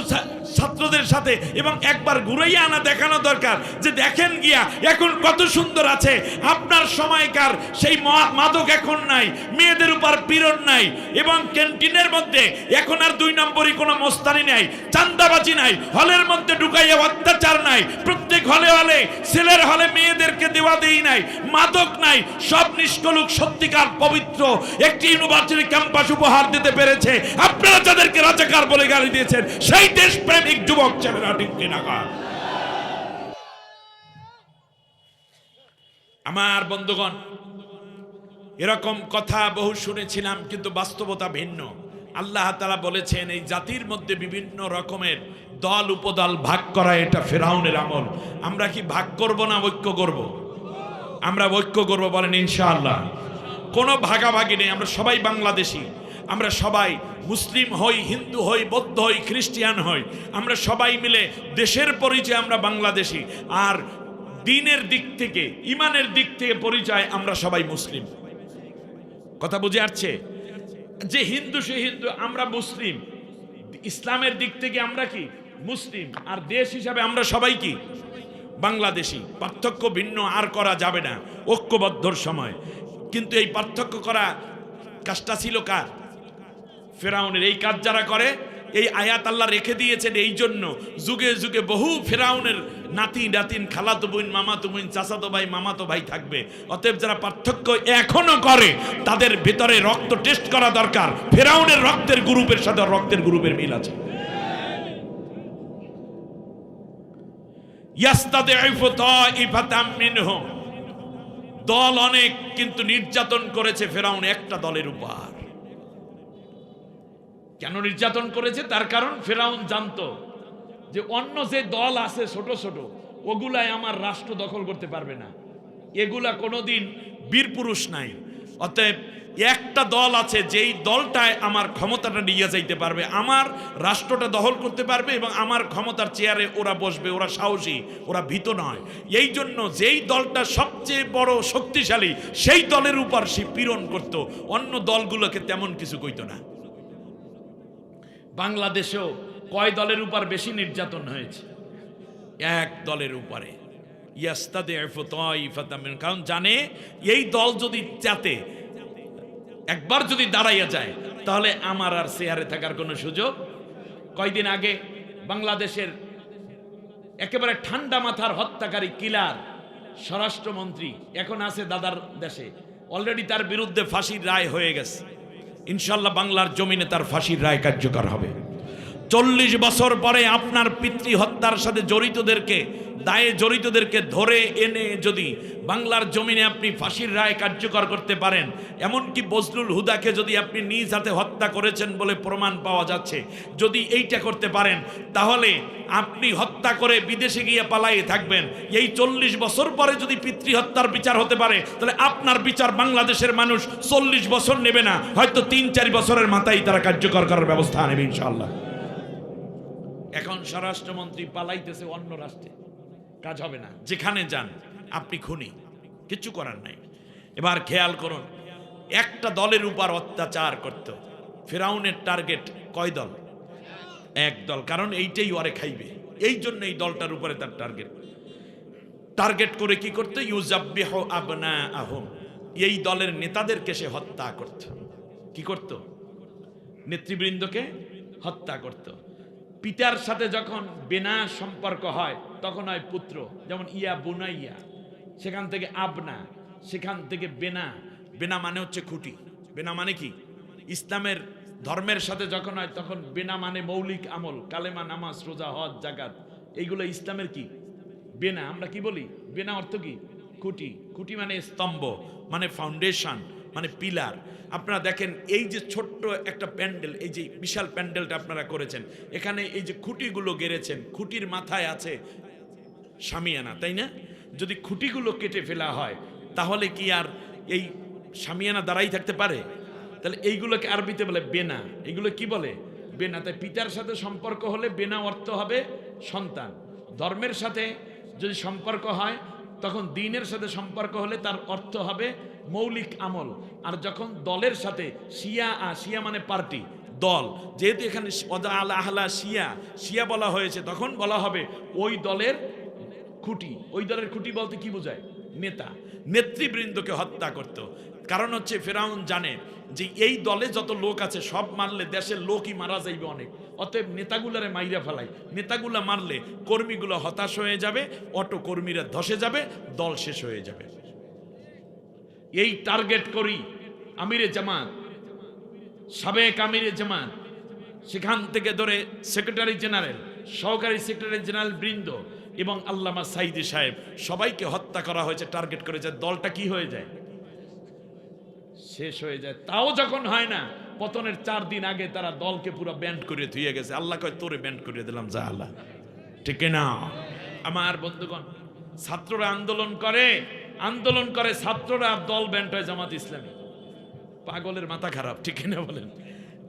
ছাত্রদের সাথে, এবং একবার ঘুরাইয়া আনা দেখানো দরকার যে দেখেন গিয়া এখন কত সুন্দর আছে। আপনার সময়কার সেই মাদক এখন নাই, মেয়েদের উপর পীড়ন নাই, এবং ক্যান্টিনের মধ্যে এখন আর 2 নম্বরই কোনো মস্তানি নাই, চান্দাবাজি নাই, হলের মধ্যে ঢুকাইয়া অত্যাচার নাই, প্রত্যেক হলে হলে ছেলের হলে মেয়েদেরকে দেওয়া দেই নাই, মাদক নাই, সব নিষ্কলুক সত্যিকার পবিত্র একটি ইউনিভার্সিটি ক্যাম্পাস উপহার দিতে পেরেছে। আপনারা যাদেরকে রাজাকার বলে গালি দিয়েছেন সেই দেশপ্রেমিক যুবক ছেলেরা, ঠিক কিনা? আমার বন্ধুগণ, এরকম কথা বহু শুনেছিলাম, কিন্তু বাস্তবতা ভিন্ন। আল্লাহ তাআলা বলেছেন এই জাতির মধ্যে বিভিন্ন রকমের দল উপদল ভাগ করা এটা ফেরাউনের আমল। আমরা কি ভাগ করব না ঐক্য করব? আমরা ঐক্য করব, বলেন ইনশাআল্লাহ। কোনো ভাগাভাগি নেই, আমরা সবাই বাংলাদেশি, আমরা সবাই মুসলিম হই, হিন্দু হই, বৌদ্ধ হই, খ্রিস্টান হই, আমরা সবাই মিলে দেশের পরিচয় আমরা বাংলাদেশি, আর দ্বীনের দিক থেকে, ইমানের দিক থেকে পরিচয় আমরা সবাই মুসলিম। কথা বুঝে আসছে? যে হিন্দু সে হিন্দু, আমরা মুসলিম, ইসলামের দিক থেকে আমরা কি মুসলিম, আর দেশ হিসাবে আমরা সবাই কি বাংলাদেশি। পার্থক্য ভিন্ন আর করা যাবে না ঐক্যবদ্ধর সময়। কিন্তু এই পার্থক্য করা কাজটা ছিল কার? ফেরাউনের। এই কাজ যারা করে, এই আয়াত আল্লাহ রেখে দিয়েছেন এই জন্য, যুগে যুগে বহু ফেরাউনের নাতি নাতিন, খালাতো বোন, মামাতো বোন, চাচাতো ভাই, মামাতো ভাই থাকবে। অতএব যারা পার্থক্য এখনো করে তাদের ভেতরে রক্ত টেস্ট করা দরকার। ফেরাউনের রক্তের গ্রুপের সাথে রক্তের গ্রুপের মিল আছে। ইয়াস্তাদিফু তাইফাতাম মিনহুম, দল অনেক, কিন্তু নির্যাতন করেছে ফেরাউন একটা দলের উপর। কেন নির্যাতন করেছে? তার কারণ ফেরাউন জানতো যে অন্য যে দল আছে ছোট ছোট, ওগুলাই আমার রাষ্ট্র দখল করতে পারবে না, এগুলা কোনোদিন বীর পুরুষ নাই। অতএব একটা দল আছে যেই দলটায় আমার ক্ষমতাটা নিয়ে যাইতে পারবে, আমার রাষ্ট্রটা দখল করতে পারবে, এবং আমার ক্ষমতার চেয়ারে ওরা বসবে, ওরা সাহসী, ওরা ভীত নয়। এই জন্য যেই দলটা সবচেয়ে বড় শক্তিশালী সেই দলের উপর সে পীড়ন করত, অন্য দলগুলোকে তেমন কিছু কইতো না। বাংলাদেশেও কয় দলের উপর বেশি নির্যাতন হয়েছে? এক দলের উপরে। কারণ জানে এই দল যদি যাতে একবার যদি দাঁড়াইয়া যায় তাহলে আমার আর চেয়ারে থাকার কোনো সুযোগ। কয়দিন আগে বাংলাদেশের একেবারে ঠান্ডা মাথার হত্যাকারী কিলার স্বরাষ্ট্রমন্ত্রী এখন আছে দাদার দেশে, অলরেডি তার বিরুদ্ধে ফাঁসির রায় হয়ে গেছে। ইনশাল্লাহ বাংলার জমিনে তার ফাঁসির রায় কার্যকর হবে। 40 বছর পরে আপনার পিতৃ হত্যার সাথে জড়িতদেরকে, দায়ে জড়িতদেরকে ধরে এনে যদি বাংলার জমিনে আপনি ফাঁসির রায় কার্যকর করতে পারেন, এমনকি বজলুল হুদাকে যদি আপনি নিজ হাতে হত্যা করেছেন বলে প্রমাণ পাওয়া যাচ্ছে, যদি এইটা করতে পারেন তাহলে আপনি হত্যা করে বিদেশে গিয়ে পালাইয়ে থাকবেন। এই 40 বছর পরে যদি পিতৃ হত্যার বিচার হতে পারে তাহলে আপনার বিচার বাংলাদেশের মানুষ 40 বছর নেবে না, হয়তো 3-4 বছরের মাথায় তারা কার্যকর করার ব্যবস্থা নেবে ইনশাআল্লাহ। এখন স্বরাষ্ট্রমন্ত্রী পালাইতেছে অন্য রাষ্ট্রে, কাজ হবে না। যেখানে যান আপনি খুনি, কিছু করার নাই। এবার খেয়াল করুন, একটা দলের উপর অত্যাচার করত ফেরাউনের টার্গেট কয় দল? এক দল। কারণ এইটাই ওরে খাইবে, এই জন্য এই দলটার উপরে তার টার্গেট করে কি করতো? ইউজাব্বিহু আবনাআহুম, এই দলের নেতাদেরকে সে হত্যা করত। কি করত? নেতৃবৃন্দকে হত্যা করত। পিতার সাথে যখন বেনা সম্পর্ক হয় তখন হয় পুত্র, যেমন ইয়া বুনাইয়া, সেখান থেকে আবনা, সেখান থেকে বেনা। বেনা মানে হচ্ছে খুঁটি। বেনা মানে কি? ইসলামের ধর্মের সাথে যখন হয় তখন বেনা মানে মৌলিক আমল, কালেমা, নামাজ, রোজা, হজ, জাকাত, এইগুলো ইসলামের কি বেনা। আমরা কি বলি? বেনা অর্থ কি? খুঁটি। খুঁটি মানে স্তম্ভ, মানে ফাউন্ডেশন, মানে পিলার। আপনারা দেখেন এই যে ছোট্ট একটা প্যান্ডেল, এই যে বিশাল প্যান্ডেলটা আপনারা করেছেন, এখানে এই যে খুঁটিগুলো গেড়েছেন, খুঁটির মাথায় আছে শামিয়ানা, তাই না? যদি খুঁটিগুলো কেটে ফেলা হয় তাহলে কি আর এই শামিয়ানা দাঁড়াই থাকতে পারে? তাহলে এইগুলোকে আরবিতে বলে বেনা। এগুলো কি বলে? বেনা। তাই পিতার সাথে সম্পর্ক হলে বেনা অর্থ হবে সন্তান। ধর্মের সাথে যদি সম্পর্ক হয় তখন দ্বীনের সাথে সম্পর্ক হলে তার অর্থ হবে মৌলিক আমল। আর যখন দলের সাথে শিয়া, শিয়া মানে পার্টি, দল, যেহেতু এখানে আহলা শিয়া, শিয়া বলা হয়েছে, তখন বলা হবে ওই দলের খুঁটি। ওই দলের খুঁটি বলতে কি বোঝায়? নেতা, নেতৃবৃন্দকে হত্যা করত। কারণ হচ্ছে ফেরাউন জানে যে এই দলে যত লোক আছে সব মারলে দেশের লোকই মারা যাইবে অনেক, অতএব নেতাগুলারে মাইরা ফেলাই। নেতাগুলা মারলে কর্মীগুলো হতাশ হয়ে যাবে, অটো কর্মীরা ধসে যাবে, দল শেষ হয়ে যাবে। এই টার্গেট করি আমিরে জামাত, সাবেক আমিরে জামাত, সেখান থেকে ধরে সেক্রেটারি জেনারেল, সহকারী সেক্রেটারি জেনারেল বৃন্দ এবং আল্লামা সাইদি সাহেব সবাইকে হত্যা করা হয়েছে টার্গেট করে, যে দলটা কি হয়ে যায়? শেষ হয়ে যায়। তাও যখন হয় না, পতনের 4 দিন আগে তারা দলকে পুরো ব্যান্ড করে ধুয়ে গেছে। আল্লাহ কয় তোরে ব্যান্ড করে দিলাম, যা আল্লাহ। ঠিক না? আমার বন্ধুগণ, ছাত্ররা আন্দোলন করে, ছাত্ররা দল ব্যান্ড হয় জামাত ইসলামী। পাগলের মাথা খারাপ, ঠিক না বলেন?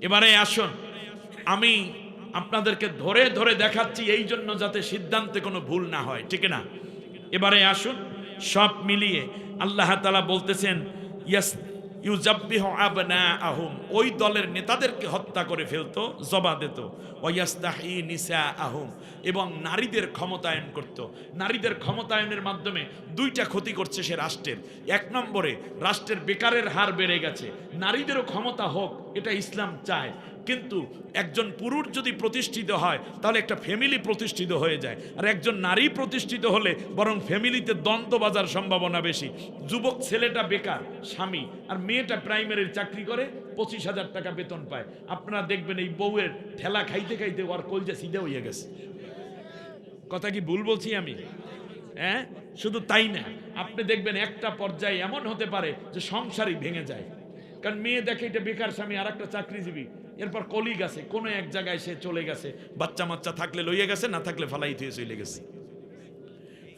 এবারে আসুন, আমি আপনাদেরকে ধরে ধরে দেখাচ্ছি এই জন্য যাতে সিদ্ধান্তে কোনো ভুল না হয়, ঠিক না? এবারে আসুন, সব মিলিয়ে আল্লাহ তাআলা বলতেছেন ইউজাব্বিহু আবনাআহুম, ওই দলের নেতাদেরকে হত্যা করে ফেলতো, জবা দিত। ওয়াস্তাহি নিসাআহুম, এবং নারীদের ক্ষমতায়ন করত। নারীদের ক্ষমতায়নের মাধ্যমে 2টা ক্ষতি করছে সে রাষ্ট্রের। 1 নম্বরে রাষ্ট্রের বেকারের হার বেড়ে গেছে। নারীদেরও ক্ষমতা হোক, এটা ইসলাম চায়, কিন্তু একজন পুরুষ যদি প্রতিষ্ঠিত হয় তাহলে একটা ফ্যামিলি প্রতিষ্ঠিত হয়ে যায়। আর একজন নারী প্রতিষ্ঠিত হলে বরং ফ্যামিলিতে দ্বন্দ্ব বাজার সম্ভাবনা বেশি। যুবক ছেলেটা বেকার, স্বামী, আর মেয়েটা প্রাইমারির চাকরি করে, 25,000 টাকা বেতন পায়। আপনারা দেখবেন এই বউয়ের ঠেলা খাইতে খাইতে ওর কলজা সিধা হয়ে গেছে। কথা কি ভুল বলছি আমি? হ্যাঁ, শুধু তাই না, আপনি দেখবেন একটা পর্যায়ে এমন হতে পারে যে সংসারই ভেঙে যায়। কারণ মেয়ে দেখে এটা বেকার স্বামী, আর একটা চাকরিজীবী, এরপর কলিগ আছে, কোনো এক জায়গায় সে চলে গেছে, বাচ্চা মাচ্চা থাকলে লইয়ে গেছে, না থাকলে ফালাই দিয়ে চলে গেছে।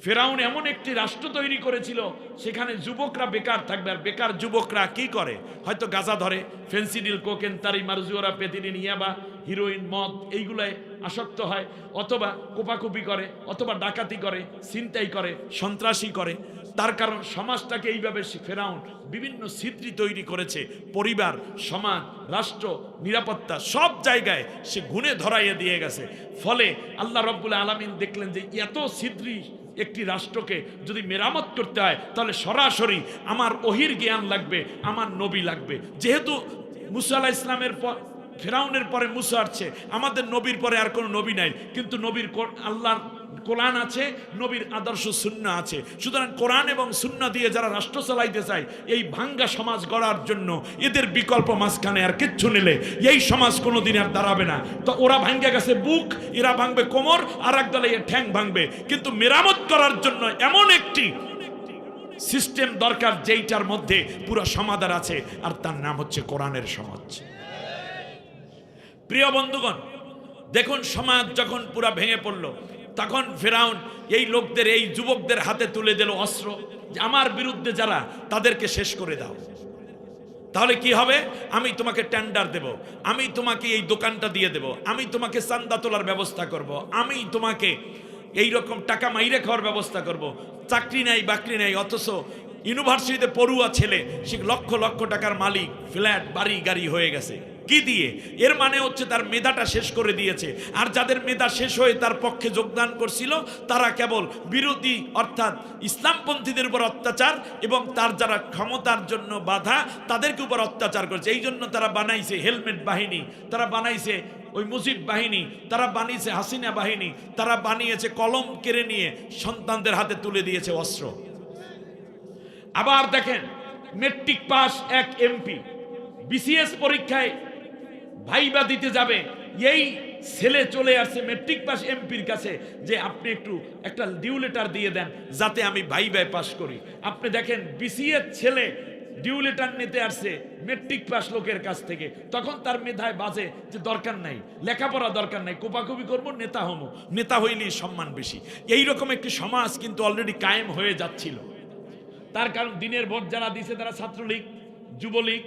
ফেরাউন এমন একটি রাষ্ট্র তৈরি করেছিল সেখানে যুবকরা বেকার থাকবে। আর বেকার যুবকরা কি করে? হয়তো গাঁজা ধরে, ফেন্সিডিল, কোকেন, তারি, মারজুয়ারা, পেতিনিন, ইয়াবা, হিরোইন, মদ, এইগুলায় আসক্ত হয়, অথবা কোপাকুপি করে, অথবা ডাকাতি করে, ছিনতাই করে, সন্ত্রাসী করে। তার কারণ সমাজটাকে এইভাবে ফেরাউন বিভিন্ন ছিদ্রি তৈরি করেছে। পরিবার, সমাজ, রাষ্ট্র, নিরাপত্তা সব জায়গায় সে গুণে ধরাইয়ে দিয়ে গেছে। ফলে আল্লাহ রাব্বুল আলামিন দেখলেন যে এত ছিদ্রি একটি রাষ্ট্রকে যদি মেরামত করতে হয় তাহলে সরাসরি আমার ওহির জ্ঞান লাগবে, আমার নবী লাগবে। যেহেতু মুসা আলাইহিস সালামের পর, ফেরাউনের পরে মুসা আসছে, আমাদের নবীর পরে আর কোনো নবী নাই, কিন্তু নবীর আল্লাহর কোরআন আছে, নবীর আদর্শ সুন্নাহ আছে। সুতরাং কোরআন এবং সুন্নাহ দিয়ে যারা রাষ্ট্র চালাইতে চায়, এই ভাঙ্গা সমাজ গড়ার জন্য এদের বিকল্প মাঝখানে আর কিচ্ছু নিলে এই সমাজ কোনোদিন আর দাঁড়াবে না। তো ওরা ভাঙ্গা গেছে বুক, এরা ভাঙবে কোমর, আর এক দলে এর ঠ্যাং ভাঙবে। কিন্তু মেরামত করার জন্য এমন একটি সিস্টেম দরকার যেইটার মধ্যে পুরো সমাধান আছে, আর তার নাম হচ্ছে কোরআনের সমাজ। প্রিয় বন্ধুগণ, দেখুন সমাজ যখন পুরা ভেঙে পড়লো, তখন ফেরাউন এই লোকদের, এই যুবকদের হাতে তুলে দিল অস্ত্র, যে আমার বিরুদ্ধে যারা, তাদেরকে শেষ করে দাও। তাহলে কি হবে? আমি তোমাকে টেন্ডার দেব, আমি তোমাকে এই দোকানটা দিয়ে দেব, আমি তোমাকে চান্দা তোলার ব্যবস্থা করব, আমি তোমাকে এই রকম টাকা মাইরে খাওয়ার ব্যবস্থা করব। চাকরি নাই, বাকরি নাই, অথচ ইউনিভার্সিটিতে পড়ুয়া ছেলে, সে লক্ষ লক্ষ টাকার মালিক, ফ্ল্যাট, বাড়ি, গাড়ি হয়ে গেছে। কি দিয়ে? এর মানে হচ্ছে তার মেধাটা শেষ করে দিয়েছে। আর যাদের মেধা শেষ হয়ে তার পক্ষে যোগদান করছিল তারা কেবল বিরোধী অর্থাৎ ইসলামপন্থীদের উপর অত্যাচার এবং তার যারা ক্ষমতার জন্য বাধা তাদেরকে উপর অত্যাচার করেছে। এই জন্য তারা বানাইছে হেলমেট বাহিনী, তারা বানাইছে ওই মুজিব বাহিনী, তারা বানিয়েছে হাসিনা বাহিনী, তারা বানিয়েছে কলম কেড়ে নিয়ে সন্তানদের হাতে তুলে দিয়েছে অস্ত্র। আবার দেখেন মেট্রিক পাস এক এমপি বিসিএস পরীক্ষায় ভাইবা দিতে যাবে, এই ছেলে চলে আসছে মেট্রিক পাস এমপির কাছে যে আপনি একটু একটা ডিউ লেটার দিয়ে দেন যাতে আমি ভাইবায় পাস করি। আপনি দেখেন বিসিএস ছেলে ডিউ লেটার নিতে আসছে মেট্রিক পাস লোকের কাছ থেকে, তখন তার মেধায় বাজে যে দরকার নাই, লেখাপড়া দরকার নাই, কোপাকুপি করবো, নেতা হমো, নেতা হইলেই সম্মান বেশি। এইরকম একটি সমাজ কিন্তু অলরেডি কায়েম হয়ে যাচ্ছিল। তার কারণ দিনের ভোট যারা দিছে তারা ছাত্রলীগ, যুবলীগ,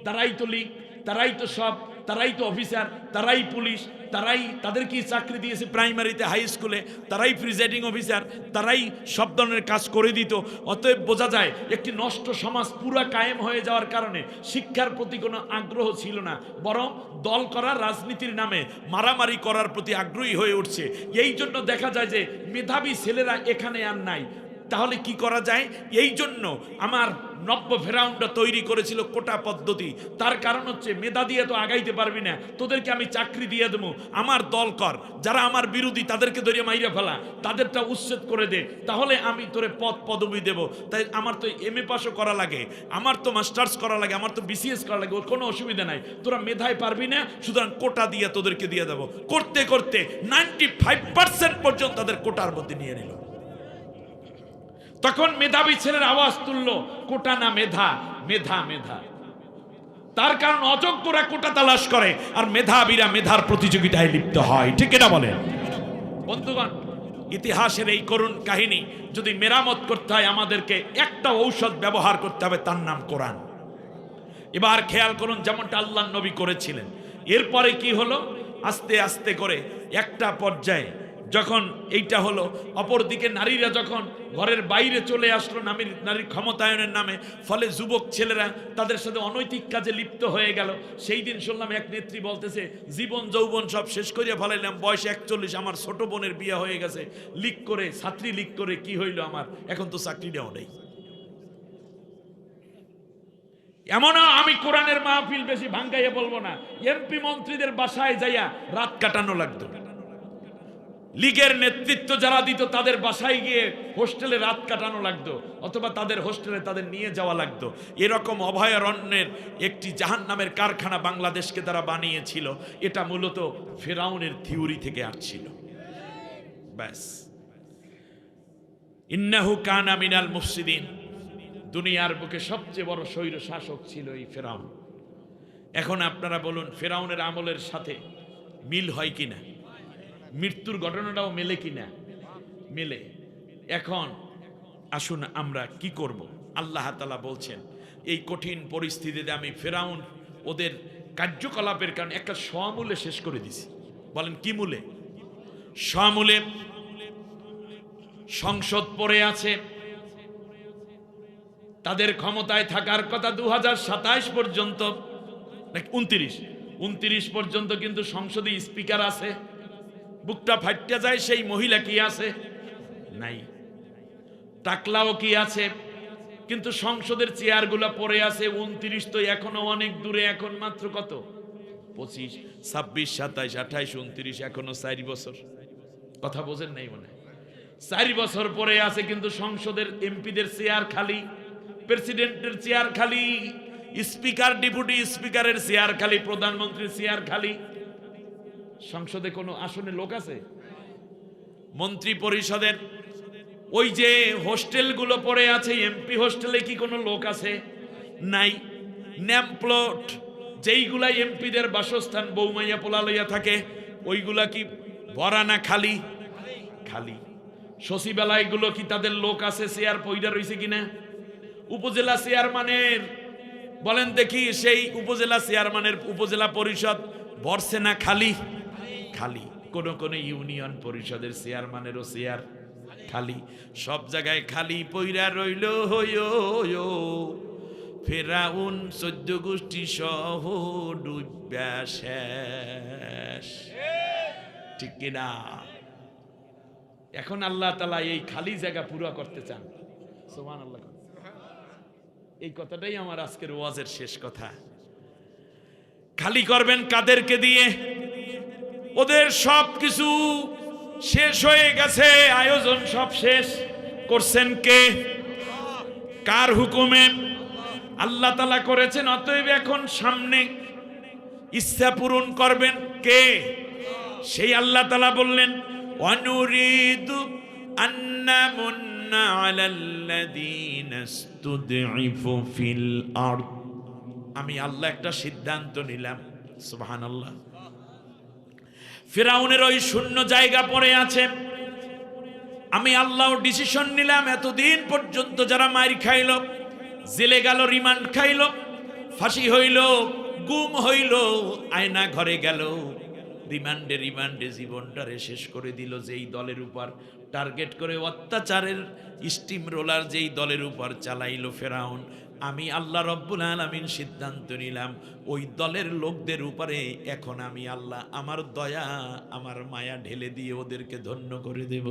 তারাই তো লীগ, তারাই তো সব, তারাই তো অফিসার, তারাই পুলিশ, তারাই তাদেরকে চাকরি দিয়েছে প্রাইমারিতে, হাই স্কুলে, তারাই প্রিজাইডিং অফিসার, তারাই সব ধরনের কাজ করে দিত। অতএব বোঝা যায় একটি নষ্ট সমাজ পুরা কায়েম হয়ে যাওয়ার কারণে শিক্ষার প্রতি কোনো আগ্রহ ছিল না, বরং দল করা, রাজনীতির নামে মারামারি করার প্রতি আগ্রহী হয়ে উঠছে। এই জন্য দেখা যায় যে মেধাবী ছেলেরা এখানে আর নাই। তাহলে কি করা যায়? এই জন্য আমার নব্য ফেরাউনটা তৈরি করেছিল কোটা পদ্ধতি। তার কারণ হচ্ছে মেধা দিয়ে তো আগাইতে পারবি না, তোদেরকে আমি চাকরি দিয়ে দেবো, আমার দল কর, যারা আমার বিরোধী তাদেরকে ধরিয়ে মাইরা ফেলা, তাদেরটা উচ্ছেদ করে দে, তাহলে আমি তোরে পদবি দেব। তাই আমার তো MA পাসও করা লাগে, আমার তো মাস্টার্স করা লাগে, আমার তো BCS করা লাগে, ওর কোনো অসুবিধা নাই, তোরা মেধায় পারবি না, সুতরাং কোটা দিয়ে তোদেরকে দিয়ে দেবো। করতে করতে 95% পর্যন্ত তাদের কোটার মধ্যে নিয়ে নিল। তখন মেধাবী ছেলের আওয়াজ তুললো, কোটা না মেধা, মেধা মেধা। তার কারণ অযোগ্যরা কোটা তালাশ করে আর মেধাবীরা মেধার প্রতিযোগিতায় লিপ্ত হয়। ঠিক এটা বলেন বন্ধুগণ? ইতিহাসের এই করুণ কাহিনী যদি মেরামত করতে হয় আমাদেরকে একটা ঔষধ ব্যবহার করতে হবে, তার নাম কোরআন। এবার খেয়াল করুন যেমনটা আল্লাহর নবী করেছিলেন। এরপরে কি হলো? আস্তে আস্তে করে একটা পর্যায়ে যখন এইটা হলো, অপরদিকে নারীরা যখন ঘরের বাইরে চলে আসলো নারীর ক্ষমতায়নের নামে, ফলে যুবক ছেলেরা তাদের সাথে অনৈতিক কাজে লিপ্ত হয়ে গেল। সেই দিন শুনলাম এক নেত্রী বলতেছে, জীবন যৌবন সব শেষ করিয়া ফেলাইলাম, বয়স 41, আমার ছোট বোনের বিয়ে হয়ে গেছে, লিক করে, ছাত্রী লিক করে কি হইল আমার, এখন তো চাকরিটাও নেই। এমনও আমি কোরআনের মাহফিল বেশি ভাঙ্গাইয়া বলবো না, এমপি মন্ত্রীদের বাসায় যাইয়া রাত কাটানো লাগতো। লীগের নেতৃত্ব যারা দিত তাদের বাসায় গিয়ে হোস্টেলে রাত কাটানো লাগতো, অথবা তাদের হোস্টেলে তাদের নিয়ে যাওয়া লাগতো। এরকম অভয়ারণ্যের একটি জাহান্নামের কারখানা বাংলাদেশকে তারা বানিয়েছিল। এটা মূলত ফেরাউনের থিওরি থেকে আসছিল। ব্যাস, ইন্নাহু কানা মিনাল মুফসিদিন। দুনিয়ার বুকে সবচেয়ে বড় স্বৈর শাসক ছিল এই ফেরাউন। এখন আপনারা বলুন, ফেরাউনের আমলের সাথে মিল হয় কিনা? মৃত্যুর ঘটনাটাও মেলে কিনা? মেলে। এখন আসুন আমরা কি করব? আল্লাহ তাআলা বলছেন, এই কঠিন পরিস্থিতিতে আমি ফেরাউন ওদের কার্যকলাপের কারণে একটা সমূলে শেষ করে দিছি। বলেন কি মূলে? সমূলে। সংসদ পড়ে আছে, তাদের ক্ষমতায় থাকার কথা 2027 পর্যন্ত, 29 পর্যন্ত, কিন্তু সংসদে স্পিকার আছে। বুকটা ফাটিয়া যায়, সেই মহিলা কি আছে? নাই। টাকলাও কি আছে? কিন্তু সংসদের চেয়ারগুলো পড়ে আছে। 29 তো এখনো অনেক দূরে, এখন মাত্র কত? 25, 26, 27, 28, 29, এখনো 4 বছর। কথা বোঝেন নাই মনে? 4 বছর পরে আছে, কিন্তু সংসদের এমপিদের চেয়ার খালি, প্রেসিডেন্টের চেয়ার খালি, স্পিকার ডেপুটি স্পিকারের চেয়ার খালি, প্রধানমন্ত্রীর চেয়ার খালি। সংসদে কোনো আসনে লোক আছে? মন্ত্রী পরিষদের ওই যে হোস্টেলগুলো পড়ে আছে, এমপি হোস্টেলে কি কোনো লোক আছে? নাই। নেম প্লট যেইগুলা এমপিদের বাসস্থান, বৌমাইয়া পোলা লইয়া থাকে, ওইগুলা কি ভরা না খালি? খালি। সচিবালয়গুলো কি তাদের লোক আছে? চেয়ার পয়দা রইছে কিনা? উপজেলা চেয়ারম্যানের বলেন দেখি, সেই উপজেলা চেয়ারম্যানের উপজেলা পরিষদ ভরছে না খালি? খালি। কোন কোন ইউনিয়ন পরিষদের চেয়ারম্যানেরও চেয়ার খালি। সব জায়গায় খালি পইরা রইল। ফেরাউন 14 গোষ্ঠী সহ ডুববা শেষ। ঠিক কিনা? এখন আল্লাহ তাআলা এই খালি জায়গা পুরো করতে চান। সুবহানাল্লাহ। এই কথাটাই আমার আজকের ওয়াজের শেষ কথা। খালি করবেন কাদেরকে দিয়ে? ওদের সব কিছু শেষ হয়ে গেছে, আয়োজন সব শেষ করছেন কে? কার হুকুমে? আল্লাহ তাআলা করেছেন। অতএব এখন সামনে ইচ্ছা পূরণ করবেন কে? সেই আল্লাহ তাআলা বললেন, ওয়ানুরিদু আন্নামুন্না আলাল্লাযীনা ইসতুদঈফু ফিল আরদ। আমি আল্লাহ একটা সিদ্ধান্ত নিলাম। সুবহানাল্লাহ। ফিরাউনের ওই শূন্য জায়গা পড়ে আছে, আমি আল্লাহ ডিসিশন নিলাম, এতদিন পর্যন্ত যারা মার খাইল, জেলে গেল, রিমান্ড খাইল, ফাঁসি হইল, গুম হইল, আয়না ঘরে গেল, রিমান্ডে জীবনটারে শেষ করে দিল, যেই দলের উপর টার্গেট করে অত্যাচারের স্টিম রোলার যেই দলের উপর চালাইলো ফেরাউন, আমি আল্লাহ রব্বুল আলামিন সিদ্ধান্ত নিলাম ওই দলের লোকদের উপরে এখন আমি আল্লাহ আমার দয়া আমার মায়া ঢেলে দিয়ে ওদেরকে ধন্য করে দেব।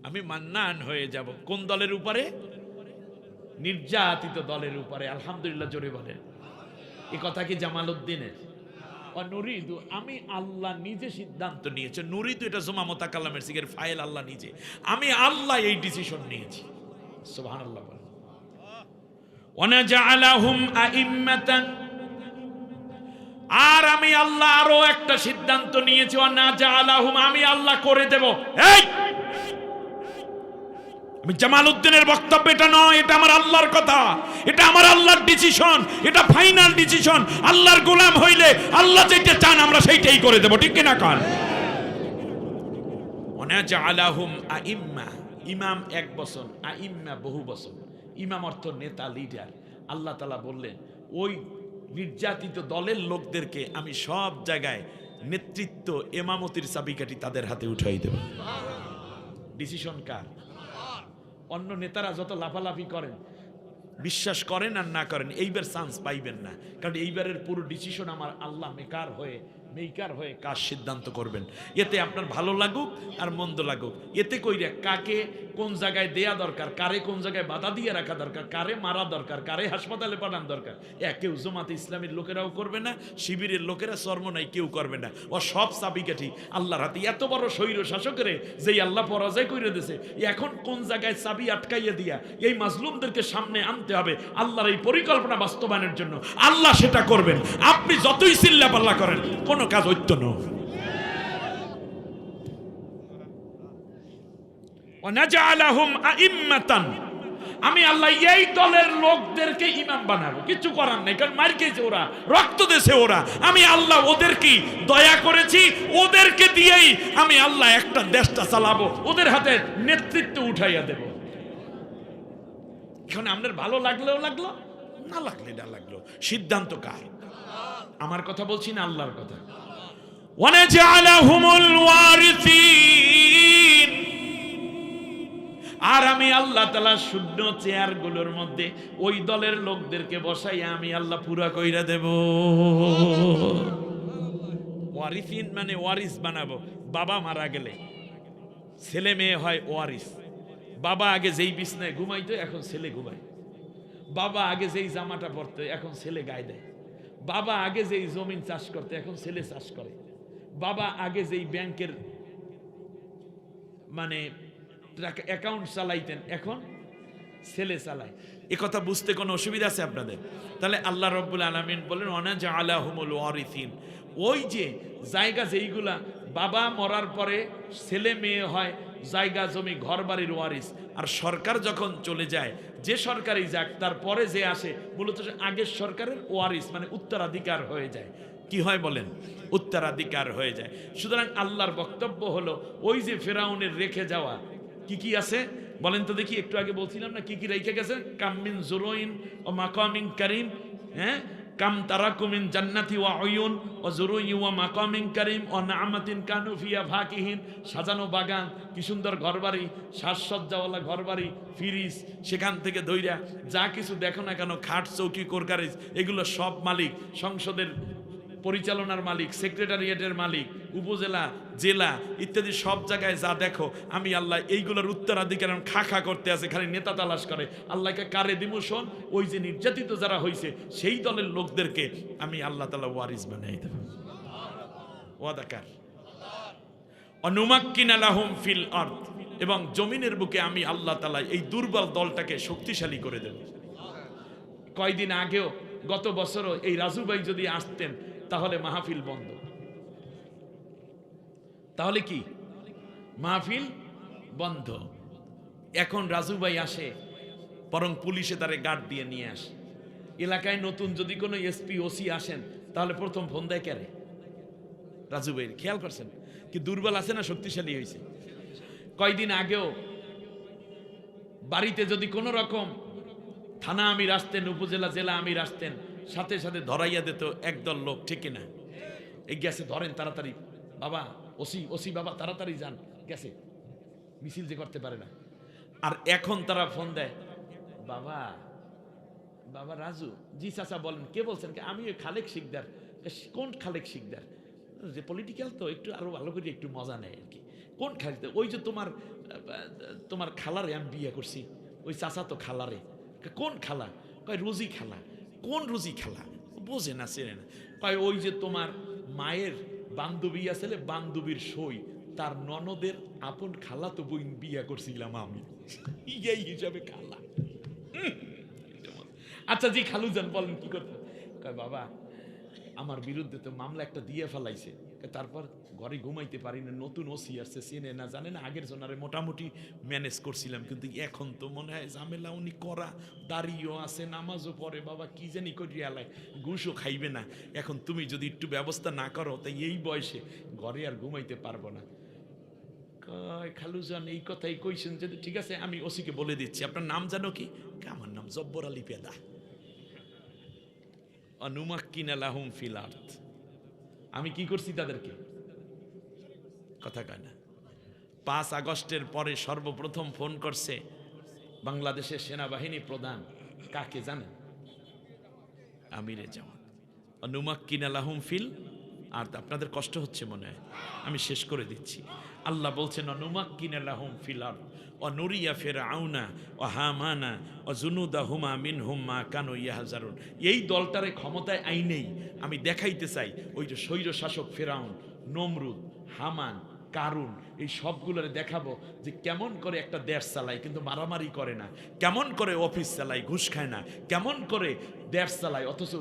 আমি মান্নান হয়ে যাব। কোন দলের উপরে? নির্যাতিত দলের উপরে। আলহামদুলিল্লাহ জোরে বলেন। এই কথা কি জামালউদ্দিনের? নুরিদু, আমি আল্লাহ নিজে সিদ্ধান্ত নিয়েছে। নুরিদু এটা জুমা মুতাকাল্লামের সিগের ফাইল। আল্লাহ নিজে, আমি আল্লাহ এই ডিসিশন নিয়েছি। সুবহানাল্লাহ। ওয়ানাজআলাহুম আইম্মাতান, আর আমি আল্লাহ আরো একটা সিদ্ধান্ত নিয়েছি। ওয়ানাজআলাহুম, আমি আল্লাহ করে দেব। এই আমি জামালউদ্দিনের বক্তব্য এটা নয়, এটা আমার আল্লাহর কথা, এটা আমার আল্লাহর ডিসিশন, এটা ফাইনাল ডিসিশন। আল্লাহর গোলাম হইলে আল্লাহ যেটা চান আমরা সেইটাই করে দেব। ঠিক কিনা? কান ওয়ানাজআলাহুম আইম্মা, ইমাম 1 বছর, আইম্মা বহু বছর। ইমাম অর্থ নেতা, লিডার। আল্লাহ তাআলা বললেন ওই নির্যাতিত দলের লোকদেরকে আমি সব জায়গায় নেতৃত্ব, ইমামতির চাবিকাঠি তাদের হাতে উঠাই দেব। ডিসিশন কার? অন্য নেতারা যত লাফালাফি করেন, বিশ্বাস করেন আর না করেন, এইবার চান্স পাইবেন না। কারণ এইবারের পুরো ডিসিশন আমার আল্লাহ মেকার হয়ে কাজ সিদ্ধান্ত করবেন। এতে আপনার ভালো লাগুক আর মন্দ লাগুক, এতে কইরা কাকে কোন জায়গায় দেয়া দরকার, কারে কোন জায়গায় বাধা দিয়ে রাখা দরকার, কারে মারা দরকার, কারে হাসপাতালে পাঠানো দরকার, কেউ জামাতে ইসলামীর লোকেরাও করবে না, শিবিরের লোকেরা চরমনাই কেউ করবে না। ও সব চাবিকাঠি আল্লাহর হাতে। এত বড় স্বৈর শাসকের যেই আল্লাহ পরাজয় করে দিয়েছে, এখন কোন জায়গায় চাবি আটকাইয়া দিয়া এই মাজলুমদেরকে সামনে আনতে হবে আল্লাহর এই পরিকল্পনা বাস্তবায়নের জন্য। আল্লাহ সেটা করবেন। আপনি যতই চিল্লাপাল্লা করেন কোন কাজ হইত না। ওয়ানাজআলাহুম আইম্মাতান, আমি আল্লাহ এই দলের লোকদেরকে ইমাম বানাবো। কিছু করার নাই, কারণ মার খেয়েছে ওরা, রক্ত দিয়েছে ওরা। আমি আল্লাহ ওদেরকে দয়া করেছি, ওদেরকে দিয়েই আমি আল্লাহ একটা দেশটা চালাবো, ওদের হাতে নেতৃত্ব উঠাইয়া দেব। এখন আপনার ভালো লাগলেও লাগলো, না লাগলে না লাগলো, সিদ্ধান্ত কার? আমার কথা বলছি না, আল্লাহর কথা। ওয়ানাজআলাহুমুল ওয়ারিসিন, আর আমি আল্লাহ তাআলা শূন্য চেয়ারগুলোর মধ্যে ওই দলের লোকদেরকে বসাইয়া আমি আল্লাহ পুরা কইরা দেব। ওয়ারিসিন মানে ওয়ারিস বানাবো। বাবা মারা গেলে ছেলে মেয়ে হয় ওয়ারিস। বাবা আগে যেই বিছনায় ঘুমাইতো এখন ছেলে ঘুমায়। বাবা আগে যেই জামাটা পরতো এখন ছেলে গায়ে দেয়। বাবা আগে যেই জমিন চাষ করতে এখন ছেলে চাষ করে। বাবা আগে যেই ব্যাংকের মানে অ্যাকাউন্ট চালাইতেন এখন ছেলে চালায়। এ কথা বুঝতে কোনো অসুবিধা আছে আপনাদের? তাহলে আল্লাহ রাব্বুল আলামিন বলেন ওয়ানাজআলাহুমুল ওয়ারিসিন, ওই যে জায়গা যেইগুলা বাবা মরার পরে ছেলে মেয়ে হয়, জায়গা জমি ঘর বাড়ির ওয়ারিস। আর সরকার যখন চলে যায়, যে সরকারই যাক তারপরে যে আসে মূলত আগের সরকারের ওয়ারিস মানে উত্তরাধিকার হয়ে যায়। কি হয় বলেন? উত্তরাধিকার হয়ে যায়। সুতরাং আল্লাহর বক্তব্য হলো ওই যে ফেরাউনের রেখে যাওয়া কি কি আছে বলেন তো দেখি। একটু আগে বলছিলাম না কি কি রেখে গেছে? কামিন জুরুইন ও মাকামিন কারিম, হ্যাঁ, কাম তারাকু মিন জান্নাতি ওয়া উয়ুন ওয়া যুরুই ওয়া মাকামিন কারীম ওয়া না'মাতিন কানু ফিহা ফাকিহিন। সাজানো বাগান, কি সুন্দর ঘরবাড়ি, সাজসজ্জাওয়ালা ঘরবাড়ি, ফ্রিজ, সেখান থেকে দইরা যা কিছু দেখো না কেন, খাট চৌকি কোরকারিজ, এগুলো সব মালিক, সংসদের পরিচালনার মালিক, সেক্রেটারিয়েটের মালিক, উপজেলা, জেলা ইত্যাদি সব জায়গায় যা দেখো, আমি আল্লাহ এইগুলোর উত্তরাধিকার খা খা করতে আছে, খালি নেতা তালাশ করে। আল্লাহকে কারে দিমু শোন, ওই যে নির্যাতিত যারা হয়েছে সেই দলের লোকদেরকে আমি আল্লাহ তাআলা ওয়ারিস বানাই দেব। ওয়াদাকার অনুমাক্কিনা লাহুম ফিল আরদ, এবং জমিনের বুকে আমি আল্লাহ তাআলা এই দুর্বল দলটাকে শক্তিশালী করে দেব। কয়দিন আগেও, গত বছরও এই রাজু ভাই যদি আসতেন তাহলে মাহফিল বন্ধ। তাহলে কি মাহফিল বন্ধ? এখন রাজু ভাই আসে, বরং পুলিশে তারে গার্ড দিয়ে নিয়ে আসে। এলাকায় নতুন যদি কোনো এসপি ওসি আসেন তাহলে প্রথম ফোন দেয় কারে? রাজু ভাই। খেয়াল করছেন কি দুর্বল আছে না শক্তিশালী হয়েছে? কয়দিন আগেও বাড়িতে যদি কোনো রকম থানা আমির আসতেন, উপজেলা জেলা আমির আসতেন, সাথে সাথে ধরাইয়া দিত একদল লোক, ঠিক না? এই গেছে, ধরেন তাড়াতাড়ি, বাবা ওসি ওসি বাবা তাড়াতাড়ি যান, গেছে, মিছিল যে করতে পারে না। আর এখন তারা ফোন দেয়, বাবা বাবা রাজু, জি চাচা বলেন, কে বলছেন? আমি ওই খালেক শিকদার। কোন খালেক শিকদার? যে পলিটিক্যাল তো একটু আরো ভালো করে একটু মজা নেয় আর কি। কোন খালেক? ওই যে তোমার খালারে আমি বিয়ে করছি, ওই চাচা তো খালারে। কোন খালা? কয় রুজি খালা। কোন রুজি খালা? বোঝে না, চেনে না। কয় ওই যে তোমার মায়ের বান্ধবী আছে, বান্ধবীর সই, তার ননদের আপন খালা তো বই বিয়ে করছিলাম আমি, এই হিসাবে খালা। আচ্ছা জি খালু যান, বলেন কি করতে? কয় বাবা আমার বিরুদ্ধে তো মামলা একটা দিয়ে ফেলাইছে, তারপর ঘরে ঘুমাইতে পারি না, নতুন ওসি আসছে, চেনে না জানে না, আগের জনারে মোটামুটি ম্যানেজ করছিলাম, কিন্তু এখন তো মনে হয় ঝামেলা উনি করা, দাঁড়িয়েও আছে, নামাজও পড়ে, বাবা কি জানি করিয়া আলায়, ঘুষও খাইবে না, এখন তুমি যদি একটু ব্যবস্থা না করো তাই এই বয়সে ঘরে আর ঘুমাইতে পারবো না। কয় খালুজান এই কথাই কইছেন যে ঠিক আছে আমি ওসিকে বলে দিচ্ছি, আপনার নাম জানো কি? আমার নাম জব্বর আলী পেদা। অনুমাক্কিনা লাহুম ফিল আরদ, আমি কি করছি তাদেরকে? কথা কয় না। 5 আগস্টের পরে সর্বপ্রথম ফোন করছে বাংলাদেশের সেনাবাহিনী প্রধান, কাকে জানেন? আমিরে জামাত। অনুমাক্কিনা লাহুম ফিল আরদ। আপনাদের কষ্ট হচ্ছে মনে হয়, আমি শেষ করে দিচ্ছি। আল্লাহ বলছেন অনুমাক্কিনা লাহুম ফিল আরদ ওয়া নুরিয়া ফিরআউনা ওয়া হামানা ওয়া জুনুদাহুমা মিনহুম মা কানু ইয়াহজারুন। এই দলটারে ক্ষমতায় আইনেই আমি দেখাইতে চাই ওই যে স্বৈর শাসক ফিরআউন, নমরুদ, হামান, কারুন, এই সবগুলোরে দেখাবো যে কেমন করে একটা দেশ চালায় কিন্তু মারামারি করে না, কেমন করে অফিস চালায় ঘুষ খায় না, কেমন করে দেশ চালায় অথচ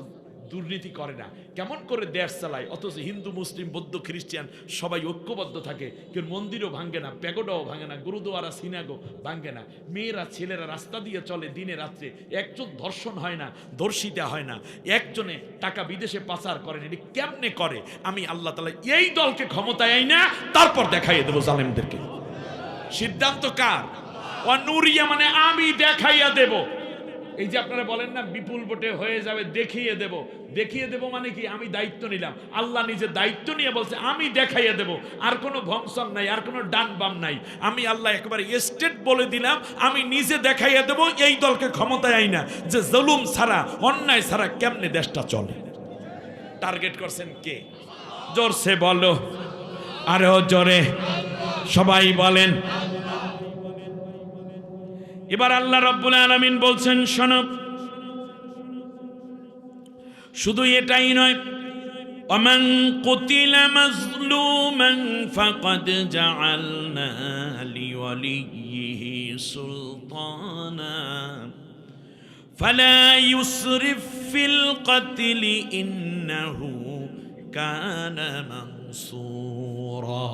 দুর্নীতি করে না, কেমন করে দেশ চালায় অথচ হিন্দু মুসলিম বৌদ্ধ খ্রিস্টান সবাই ঐক্যবদ্ধ থাকে, কেউ মন্দিরও ভাঙ্গে না, প্যাগোডাও ভাঙে না, গুরুদুয়ারা সিনাগো ভাঙ্গে না, মেয়েরা ছেলেরা রাস্তা দিয়ে চলে দিনে রাত্রে, একজন ধর্ষণ হয় না, ধর্ষিতা হয় না, একজনে টাকা বিদেশে পাচার করে না। এটি কেমনে করে? আমি আল্লাহ তাআলা এই দলকে ক্ষমতায় আই না, তারপর দেখাইয়ে দেবো জালেমদেরকে। সিদ্ধান্ত কার? অনুরিয়া মানে আমি দেখাইয়া দেব। এই যে আপনারা বলেন না বিপুল ভোটে হয়ে যাবে, দেখিয়ে দেব। দেখিয়ে দেব মানে কি? আমি দায়িত্ব নিলাম, আল্লাহ নিজে দায়িত্ব নিয়ে বলছে আমি দেখাইয়ে দেব। আর কোনো ভংসন নাই, আর কোনো ডান বাম নাই, আমি আল্লাহ একেবারে স্টেট বলে দিলাম আমি নিজে দেখাইয়ে দেব। এই দলকে ক্ষমতায় আই না যে জুলুম ছাড়া অন্যায় ছাড়া কেমনে দেশটা চলে। টার্গেট করছেন কে? জোরসে বলো, আরো জোরে সবাই বলেন। এবার আল্লাহ রাব্বুল আলামিন বলছেন শোনো, শুধু এটাই নয়, ওমান কুতিলা মাজলুমান ফাকাদ জাআলনা লিওয়ালিয়িহি সুলতানা ফালা ইউসরিফ ফিল কতলি ইন্নাহু কানা মানসুরা।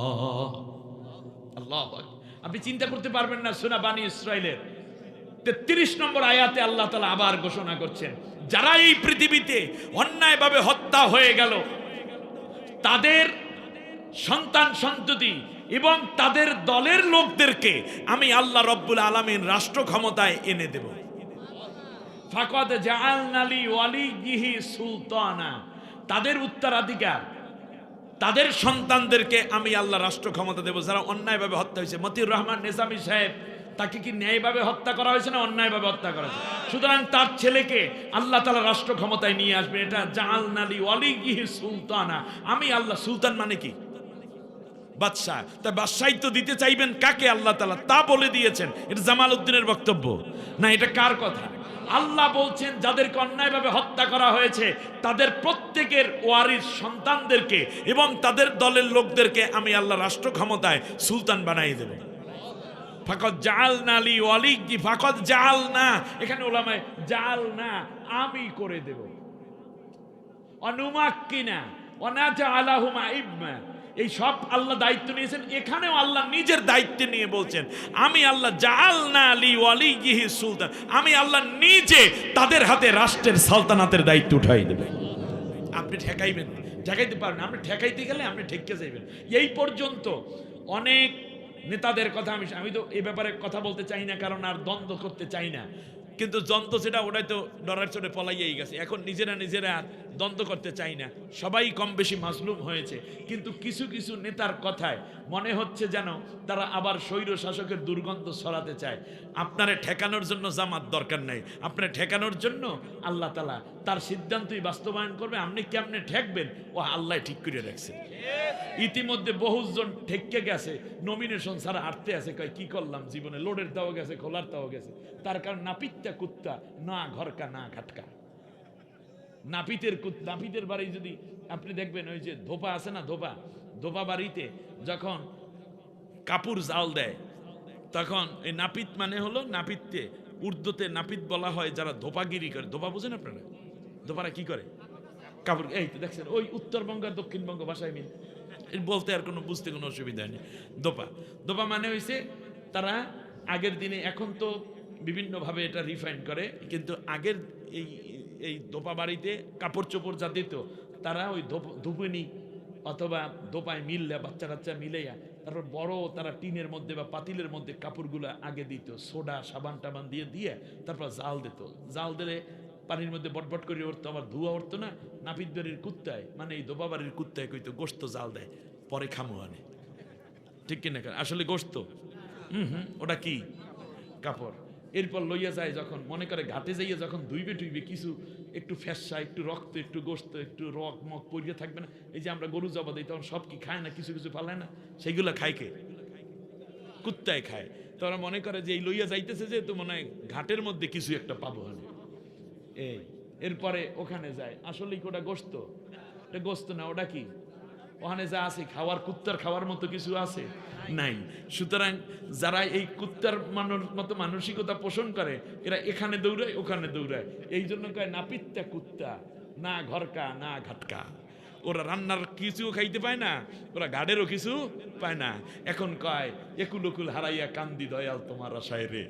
আল্লাহু আকবার। আপনি চিন্তা করতে পারবেন না, সূরা বানী ইসরাঈলের 33 নম্বর আয়াতে আল্লাহ তাআলা আবার ঘোষণা করছেন, যারা এই পৃথিবীতে অন্যায়ভাবে হত্যা হয়ে গেল তাদের সন্তান সন্ততি এবং তাদের দলের লোকদেরকে আমি আল্লাহ রব্বুল আলামিন রাষ্ট্র ক্ষমতায় এনে দেব। ফাকাদ জাআলনা লি ওয়ালিয়্যিহি সুলতানা, তাদের উত্তরাধিকার, তাদের সন্তানদেরকে আমি আল্লাহ রাষ্ট্র ক্ষমতা দেব যারা অন্যায়ভাবে হত্যা হয়েছে। মতিউর রহমান নিজামী সাহেব, তাকে কি ন্যায়ভাবে হত্যা করা হয়েছে না অন্যায়ভাবে হত্যা করা হয়েছে? সুতরাং তার ছেলেকে আল্লাহ তাআলা রাষ্ট্র ক্ষমতায় নিয়ে আসবেন। এটা জাআলনা লি ওয়ালিয়্যিহি সুলতানা, আমি আল্লাহ। সুলতান মানে কি? বাদশাহ। তাই বাদশাহিত্ব দিতে চাইবেন কাকে? আল্লাহ তাআলা তা বলে দিয়েছেন। এটা জামালউদ্দিনের বক্তব্য না, এটা কার কথা? আল্লাহ বলছেন যাদেরকে অন্যায়ভাবে হত্যা করা হয়েছে তাদের প্রত্যেকের ওয়ারিস সন্তানদেরকে এবং তাদের দলের লোকদেরকে আমি আল্লাহ রাষ্ট্র ক্ষমতায় সুলতান বানাই দেব। ফাকাদ জাআলনা লি ওয়ালিয়্যি, ফাকাদ জাআলনা, এখানে ওলামায়ে জাআলনা, আমি করে দেব। অনুমাক্কিনা ওয়ানাজআলাহুম আইম্মা, এই সব আল্লাহ দায়িত্ব নিয়েছেন। এখানেও আল্লাহ নিজের দায়িত্ব নিয়ে বলছেন আমি আল্লাহ জাআলনা লি ওয়ালিয়্যিহি সুলতান, আমি আল্লাহ নিজে তাদের হাতে রাষ্ট্রের সালতানাতের দায়িত্ব উঠাই দেব। আপনি ঠেকাইবেন, ঠেকাইতে পারবেন। আপনি ঠেকাইতে গেলে আপনি ঠেকে যাইবেন। এই পর্যন্ত অনেক নেতাদের কথা আমি তো এই ব্যাপারে কথা বলতে চাই না, কারণ আর দ্বন্দ্ব করতে চাই না। কিন্তু দ্বন্দ্ব সেটা ওটাই তো ডরার চোটে পলাইয়াই গেছে। এখন নিজেরা আর দ্বন্দ্ব করতে চাই না। সবাই কম বেশি মাজলুম হয়েছে, কিন্তু কিছু কিছু নেতার কথায় মনে হচ্ছে যেন তারা আবার স্বৈর শাসকের দুর্গন্ধ ছড়াতে চায়। আপনারে ঠেকানোর জন্য জামাত দরকার নাই, আপনার ঠেকানোর জন্য আল্লাহ তাআলা তার সিদ্ধান্তই বাস্তবায়ন করবে। আপনি কেমনে ঠেকবেন ও আল্লাহ ঠিক করে রাখছে। ইতিমধ্যে বহুজন ঠেকে গেছে, নমিনেশন ছাড়া হাঁটতে আছে, কয় কি করলাম জীবনে, লোডের তাও গেছে, খোলার তাও গেছে। তার কারণ নাপিতটা কুত্তা, না ঘরকা না খাটকা। নাপিতের বাড়ি যদি আপনি দেখবেন, ওই যে ধোপা আছে না, ধোপা বাড়িতে যখন কাপড় জাল দেয় তখন এই নাপিত মানে হলো, নাপিতকে উর্দুতে নাপিত বলা হয় যারা ধোপাগিরি করে। ধোপা বুঝেন আপনারা? ধোপারা কি করে? কাপড়। এই তো দেখছেন, ওই উত্তরবঙ্গ আর দক্ষিণবঙ্গ ভাষায় মিল, বলতে আর কোনো বুঝতে কোনো অসুবিধা নেই। ধোপা মানে হয়েছে তারা আগের দিনে, এখন তো বিভিন্নভাবে এটা রিফাইন করে, কিন্তু আগের এই ধোপা বাড়িতে কাপড় চোপড় যা দিত তারা ওই ধুপুনি অথবা ধোপায় মিললে বাচ্চা কাচ্চা মিলেয়া তারপর বড় তারা টিনের মধ্যে বা পাতিলের মধ্যে কাপড়গুলো আগে দিত, সোডা সাবান টাবান দিয়ে তারপর জাল দিত। জাল দিলে পানির মধ্যে বটবট করে উঠতো, আবার ধোয়া উঠতো না। নাপিত বাড়ির কুত্তায়, মানে এই ধোপা বাড়ির কুত্তায় কইতো গোস্ত জাল দেয়, পরে খামো আনে। ঠিক কিনা? আসলে গোস্ত, ওটা কি? কাপড়। এরপর লইয়া যায় যখন, মনে করে ঘাটে যাইয়া যখন ধুইবে কিছু একটু ফেসা, একটু রক্ত, একটু গোস্ত, একটু রক মক পড়িয়ে থাকবে না। এই যে আমরা গরু জবা দিই তখন সব কি খায় না? কিছু ফালায় না? সেগুলো খায় কে? কুত্তায় খায়। তো ওরা মনে করে যে এই লইয়া যাইতেছে যে তো মনে হয় ঘাটের মধ্যে কিছু একটা পাবো আমি। এরপরে ওখানে যায়, আসলে কি ওটা গোস্ত? এটা গোস্ত না, ওটা কি? ওখানে যা আছে খাওয়ার, কুত্তার খাওয়ার মতো কিছু আছে? নাই। সুতরাং যারা এই কুত্তার মতো মানসিকতা পোষণ করে, এরা এখানে দৌড়ায় ওখানে দৌড়ায়। এই জন্য কয় নাপিতটা কুত্তা, না ঘরকা না ঘাটকা। ওরা রান্নার কিছু খাইতে পায় না, ওরা গাড়েরও কিছু পায় না। এখন কয় একুল উকুল হারাইয়া কান্দি দয়াল তোমার আশায় রে।